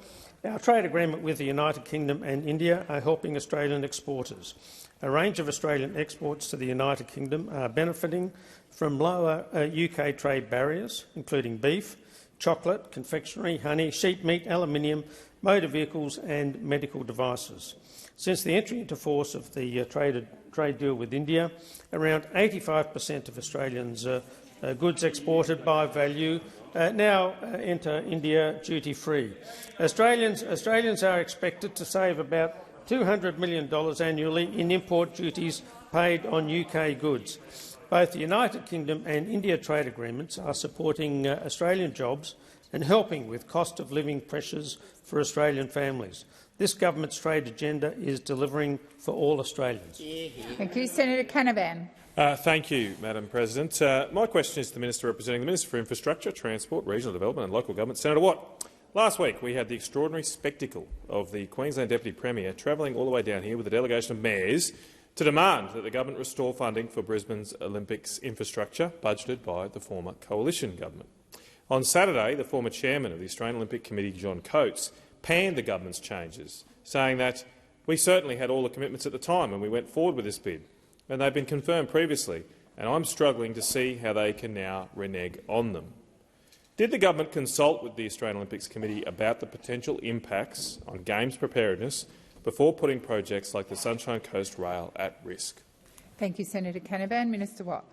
Our trade agreement with the United Kingdom and India are helping Australian exporters. A range of Australian exports to the United Kingdom are benefiting from lower UK trade barriers, including beef, chocolate, confectionery, honey, sheep meat, aluminium, motor vehicles and medical devices. Since the entry into force of the trade deal with India, around 85% of Australians' goods exported by value now enter India duty-free. Australians are expected to save about $200 million annually in import duties paid on UK goods. Both the United Kingdom and India trade agreements are supporting Australian jobs and helping with cost of living pressures for Australian families. This government's trade agenda is delivering for all Australians. Thank you. Senator Canavan. Thank you, Madam President. My question is to the Minister representing the Minister for Infrastructure, Transport, Regional Development and Local Government, Senator Watt. Last week we had the extraordinary spectacle of the Queensland Deputy Premier travelling all the way down here with a delegation of mayors to demand that the government restore funding for Brisbane's Olympics infrastructure, budgeted by the former coalition government. On Saturday, the former chairman of the Australian Olympic Committee, John Coates, panned the government's changes, saying that we certainly had all the commitments at the time when we went forward with this bid, and they've been confirmed previously, and I'm struggling to see how they can now renege on them. Did the government consult with the Australian Olympics Committee about the potential impacts on Games preparedness before putting projects like the Sunshine Coast Rail at risk? Thank you, Senator Canavan. Minister Watt.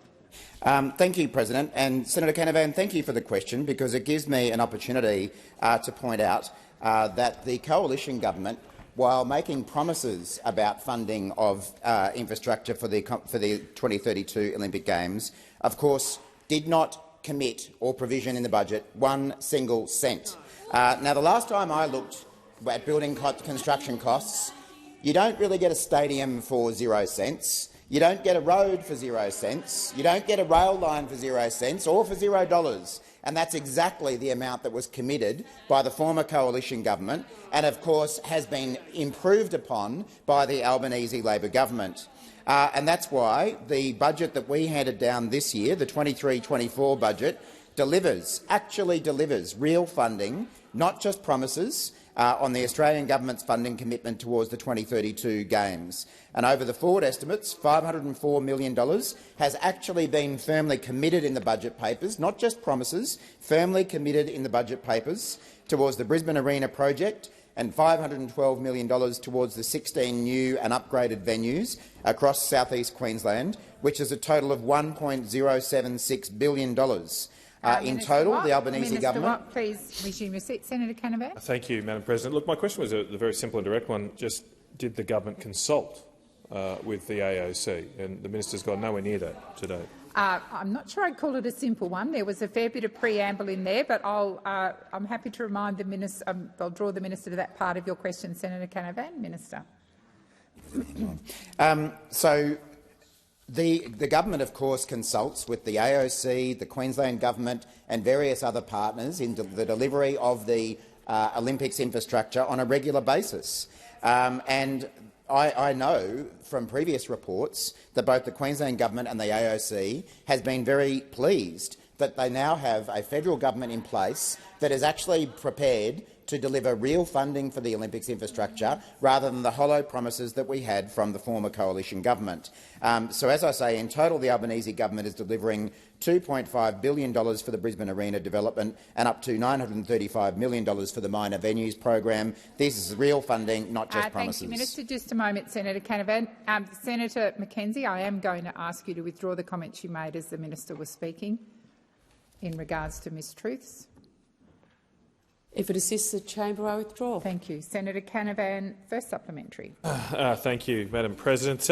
Thank you, President. And Senator Canavan, thank you for the question, because it gives me an opportunity to point out that the coalition government, while making promises about funding of infrastructure for the 2032 Olympic Games, of course did not commit or provision in the budget one single cent. Now, the last time I looked at building construction costs, you don't really get a stadium for 0 cents. You don't get a road for 0 cents. You don't get a rail line for 0 cents or for $0. And that's exactly the amount that was committed by the former coalition government and, of course, has been improved upon by the Albanese Labor government. And that's why the budget that we handed down this year, the 23-24 budget, actually delivers real funding, not just promises, on the Australian government's funding commitment towards the 2032 Games. And over the forward estimates, $504 million has actually been firmly committed in the budget papers, not just promises, firmly committed in the budget papers towards the Brisbane Arena project, and $512 million towards the 16 new and upgraded venues across south-east Queensland, which is a total of $1.076 billion. In total, the Albanese government— Watt, please resume your seat. Senator Canavan. Thank you, Madam President. Look, my question was a very simple and direct one. Just did the government consult with the AOC? And the minister's gone nowhere near that today. I'm not sure I'd call it a simple one. There was a fair bit of preamble in there, but I'm happy to remind the Minister. I'll draw the Minister to that part of your question, Senator Canavan. Minister. The government, of course, consults with the AOC, the Queensland Government and various other partners in the delivery of the Olympics infrastructure on a regular basis. And I know from previous reports that both the Queensland Government and the AOC has been very pleased that they now have a federal government in place that is actually prepared to deliver real funding for the Olympics infrastructure rather than the hollow promises that we had from the former coalition government. So, as I say, in total the Albanese government is delivering $2.5 billion for the Brisbane Arena development and up to $935 million for the minor venues program. This is real funding, not just promises. Thank you, Minister. Just a moment, Senator Canavan. Senator Mackenzie, I am going to ask you to withdraw the comments you made as the Minister was speaking in regards to mistruths. If it assists the chamber, I withdraw. Thank you. Senator Canavan, first supplementary. Thank you, Madam President.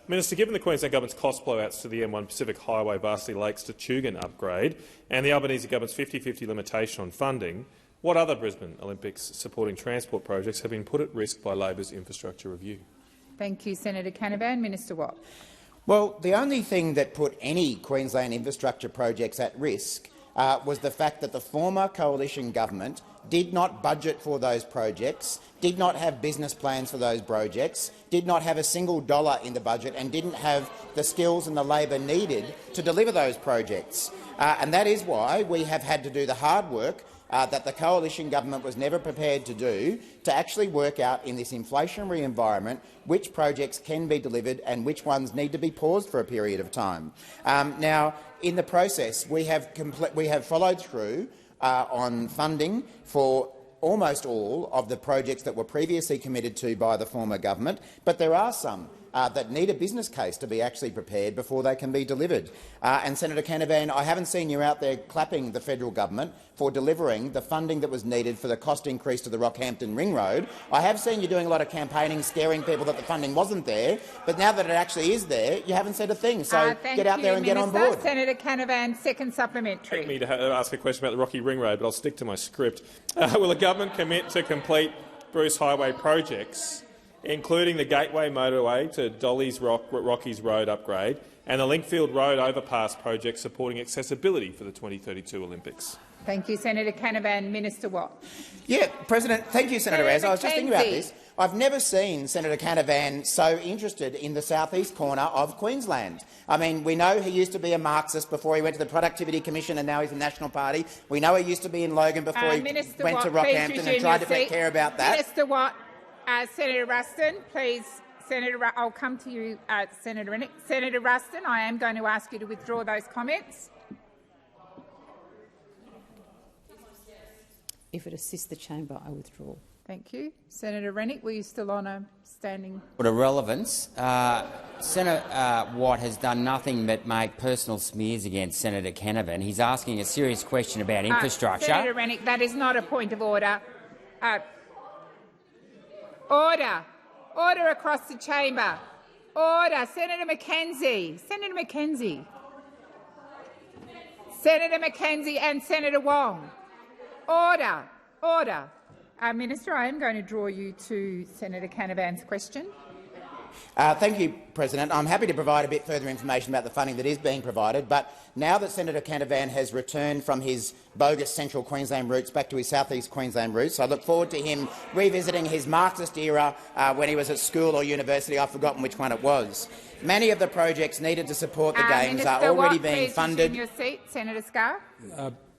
Minister, given the Queensland Government's cost blowouts to the M1 Pacific Highway Varsity Lakes to Tugun upgrade and the Albanese Government's 50-50 limitation on funding, what other Brisbane Olympics supporting transport projects have been put at risk by Labor's infrastructure review? Thank you, Senator Canavan. Minister Watt. Well, the only thing that put any Queensland infrastructure projects at risk was the fact that the former coalition government did not budget for those projects, did not have business plans for those projects, did not have a single dollar in the budget and didn't have the skills and the labour needed to deliver those projects. And that is why we have had to do the hard work that the coalition government was never prepared to do, to actually work out in this inflationary environment which projects can be delivered and which ones need to be paused for a period of time. Now, in the process, we have followed through on funding for almost all of the projects that were previously committed to by the former government, but there are some that need a business case to be actually prepared before they can be delivered. And Senator Canavan, I haven't seen you out there clapping the federal government for delivering the funding that was needed for the cost increase to the Rockhampton Ring Road. I have seen you doing a lot of campaigning, scaring people that the funding wasn't there, but now that it actually is there, you haven't said a thing. So get out there and get on board. Senator Canavan, second supplementary. Me to ask a question about the Rocky Ring Road, but I'll stick to my script. Will the government commit to complete Bruce Highway projects, including the Gateway Motorway to Dolly's Rockies Road upgrade and the Linkfield Road overpass project supporting accessibility for the 2032 Olympics? Thank you, Senator Canavan. Minister Watt. Yeah, President. Thank you, Senator Raz. I was just thinking about this. I've never seen Senator Canavan so interested in the southeast corner of Queensland. I mean, we know he used to be a Marxist before he went to the Productivity Commission and now he's in the National Party. We know he used to be in Logan before he went to Rockhampton and tried to take care about that. Minister Watt. Senator Ruston, please. I'll come to you, Senator Rennick. Senator Ruston, I am going to ask you to withdraw those comments. If it assists the chamber, I withdraw. Thank you. Senator Rennick, were you still on a standing? What a relevance. Senator Watt has done nothing but make personal smears against Senator Canavan. He's asking a serious question about infrastructure. Senator Rennick, that is not a point of order. Order. Order across the chamber. Order. Senator Mackenzie. Senator Mackenzie. Senator Mackenzie and Senator Wong. Order. Order. Minister, I am going to draw you to Senator Canavan's question. Thank you, President. I'm happy to provide a bit further information about the funding that is being provided, but now that Senator Canavan has returned from his bogus central Queensland roots back to his southeast Queensland roots, I look forward to him revisiting his Marxist era when he was at school or university. I've forgotten which one it was. Many of the projects needed to support the Games are already being funded. Your seat. Senator Scarr.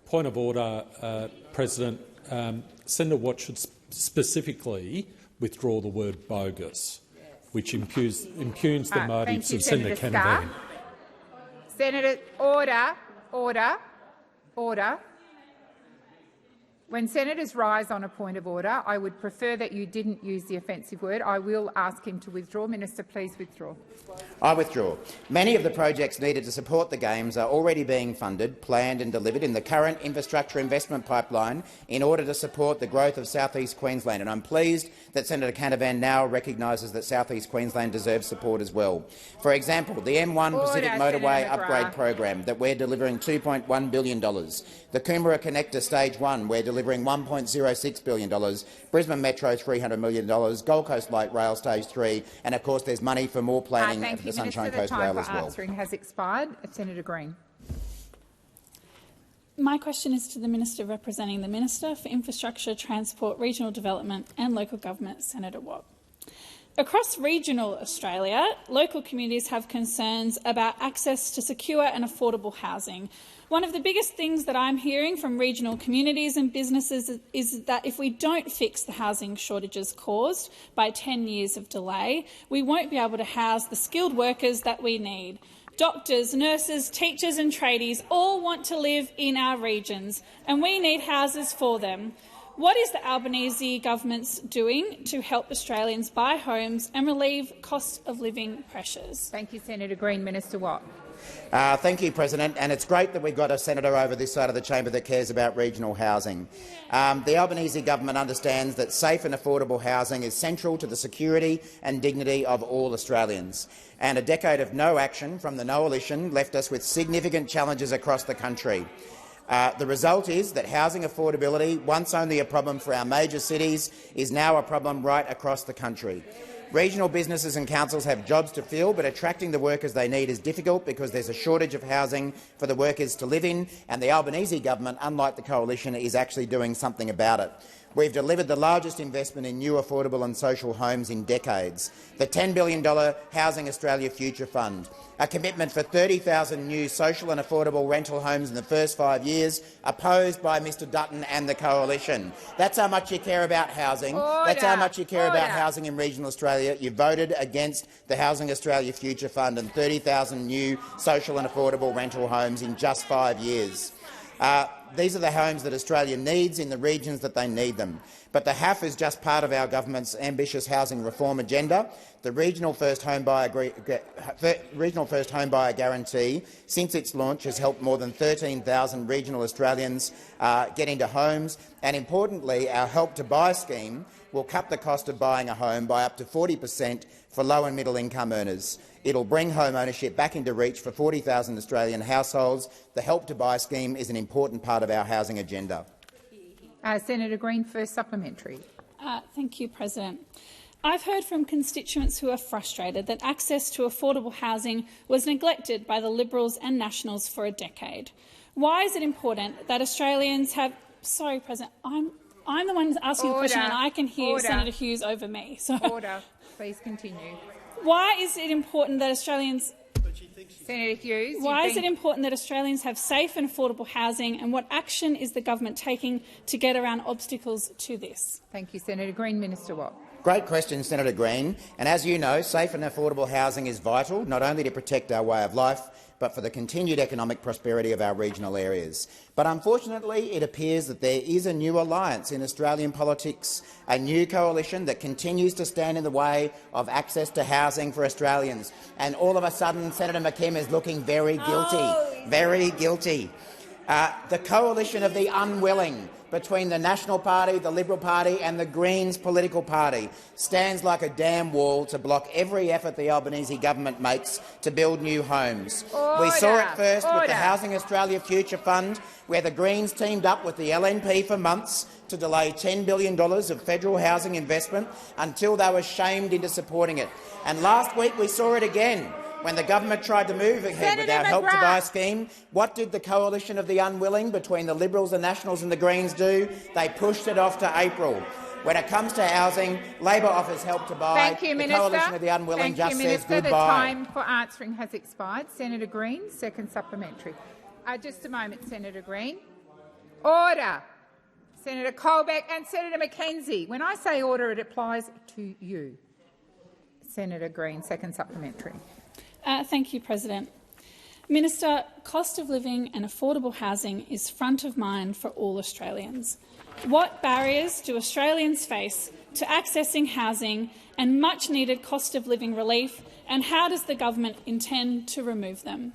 Point of order, President. Senator Watt should specifically withdraw the word bogus, which impugns the motives of Senator Canavan. Senator, order, order, order. When senators rise on a point of order, I would prefer that you didn't use the offensive word. I will ask him to withdraw. Minister, please withdraw. I withdraw. Many of the projects needed to support the Games are already being funded, planned and delivered in the current infrastructure investment pipeline in order to support the growth of South East Queensland, and I'm pleased that Senator Canavan now recognises that South East Queensland deserves support as well. For example, the M1 Pacific Motorway upgrade program that we're delivering $2.1 billion. The Coomera Connector Stage 1, we're delivering $1.06 billion. Brisbane Metro $300 million. Gold Coast Light Rail Stage 3, and of course there's money for more planning for the Sunshine Coast Rail as well. The time for answering has expired. Senator Green. My question is to the Minister representing the Minister for Infrastructure, Transport, Regional Development and Local Government, Senator Watt. Across regional Australia, local communities have concerns about access to secure and affordable housing. One of the biggest things that I'm hearing from regional communities and businesses is that if we don't fix the housing shortages caused by 10 years of delay, we won't be able to house the skilled workers that we need. Doctors, nurses, teachers and tradies all want to live in our regions, and we need houses for them. What is the Albanese government doing to help Australians buy homes and relieve cost of living pressures? Thank you, Senator Green. Minister Watt. Thank you, President. And it's great that we've got a senator over this side of the chamber that cares about regional housing. The Albanese government understands that safe and affordable housing is central to the security and dignity of all Australians. And a decade of no action from the coalition left us with significant challenges across the country. The result is that housing affordability, once only a problem for our major cities, is now a problem right across the country. Regional businesses and councils have jobs to fill, but attracting the workers they need is difficult because there's a shortage of housing for the workers to live in, and the Albanese government, unlike the coalition, is actually doing something about it. We've delivered the largest investment in new affordable and social homes in decades, the $10 billion Housing Australia Future Fund, a commitment for 30,000 new social and affordable rental homes in the first 5 years, opposed by Mr Dutton and the coalition. That's how much you care about housing. That's how much you care about housing in regional Australia. You voted against the Housing Australia Future Fund and 30,000 new social and affordable rental homes in just 5 years. These are the homes that Australia needs in the regions that they need them. But the HAF is just part of our government's ambitious housing reform agenda. The Regional First Home Buyer Guarantee, since its launch, has helped more than 13,000 regional Australians get into homes. And importantly, our Help to Buy scheme will cut the cost of buying a home by up to 40% for low and middle income earners. It will bring home ownership back into reach for 40,000 Australian households. The Help to Buy scheme is an important part of our housing agenda. Senator Green, first supplementary. Thank you, President. I've heard from constituents who are frustrated that access to affordable housing was neglected by the Liberals and Nationals for a decade. Why is it important that Australians have— Sorry, President, I'm the one asking the question and I can hear Senator Hughes over me. So. Order. Please continue. Why is it important that Australians— Senator Hughes, why is it important that Australians have safe and affordable housing, and what action is the government taking to get around obstacles to this? Thank you, Senator Green. Minister Watt. Great question, Senator Green. And as you know, safe and affordable housing is vital, not only to protect our way of life, but for the continued economic prosperity of our regional areas. But unfortunately, it appears that there is a new alliance in Australian politics, a new coalition that continues to stand in the way of access to housing for Australians. And all of a sudden, Senator McKim is looking very guilty, very guilty. The coalition of the unwilling between the National Party, the Liberal Party and the Greens political party stands like a dam wall to block every effort the Albanese government makes to build new homes. We saw it first with the Housing Australia Future Fund, where the Greens teamed up with the LNP for months to delay $10 billion of federal housing investment until they were shamed into supporting it. And last week we saw it again when the government tried to move ahead with our Help to Buy scheme. What did the coalition of the unwilling between the Liberals, the Nationals and the Greens do? They pushed it off to April. When it comes to housing, Labor offers Help to Buy. Thank you, Minister. The coalition of the unwilling just says goodbye. The time for answering has expired. Senator Green, second supplementary. Just a moment, Senator Green. Order. Senator Colbeck and Senator McKenzie. When I say order, it applies to you. Senator Green, second supplementary. Thank you, President. Minister, cost of living and affordable housing is front of mind for all Australians. What barriers do Australians face to accessing housing and much-needed cost of living relief, and how does the government intend to remove them?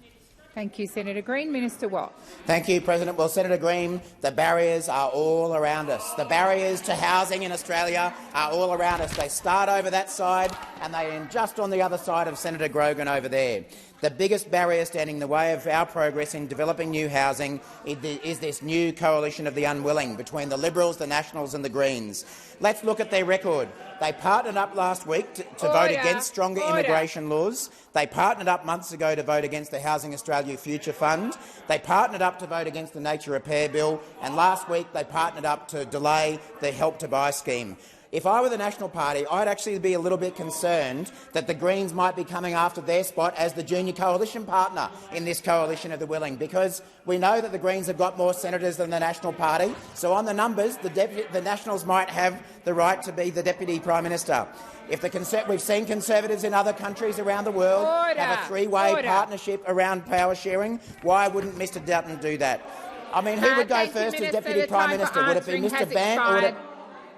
Thank you, Senator Green. Minister Watt. Thank you, President. Well, Senator Green, the barriers are all around us. The barriers to housing in Australia are all around us. They start over that side and they end just on the other side of Senator Grogan over there. The biggest barrier standing in the way of our progress in developing new housing is this new coalition of the unwilling between the Liberals, the Nationals and the Greens. Let's look at their record. They partnered up last week to vote against stronger immigration laws. They partnered up months ago to vote against the Housing Australia Future Fund. They partnered up to vote against the Nature Repair Bill. And last week they partnered up to delay the Help to Buy scheme. If I were the National Party, I'd actually be a little bit concerned that the Greens might be coming after their spot as the junior coalition partner in this coalition of the willing, because we know that the Greens have got more senators than the National Party. So on the numbers, the Nationals might have the right to be the Deputy Prime Minister. If we've seen Conservatives in other countries around the world have a three-way partnership around power sharing, why wouldn't Mr Dutton do that? I mean, who would go first as Deputy Prime Minister? Would it be Mr Bant or would it...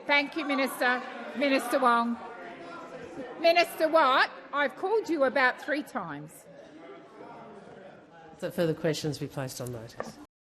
Thank you, Minister. Minister Wong. Minister Watt, I've called you about 3 times. That further questions be placed on notice.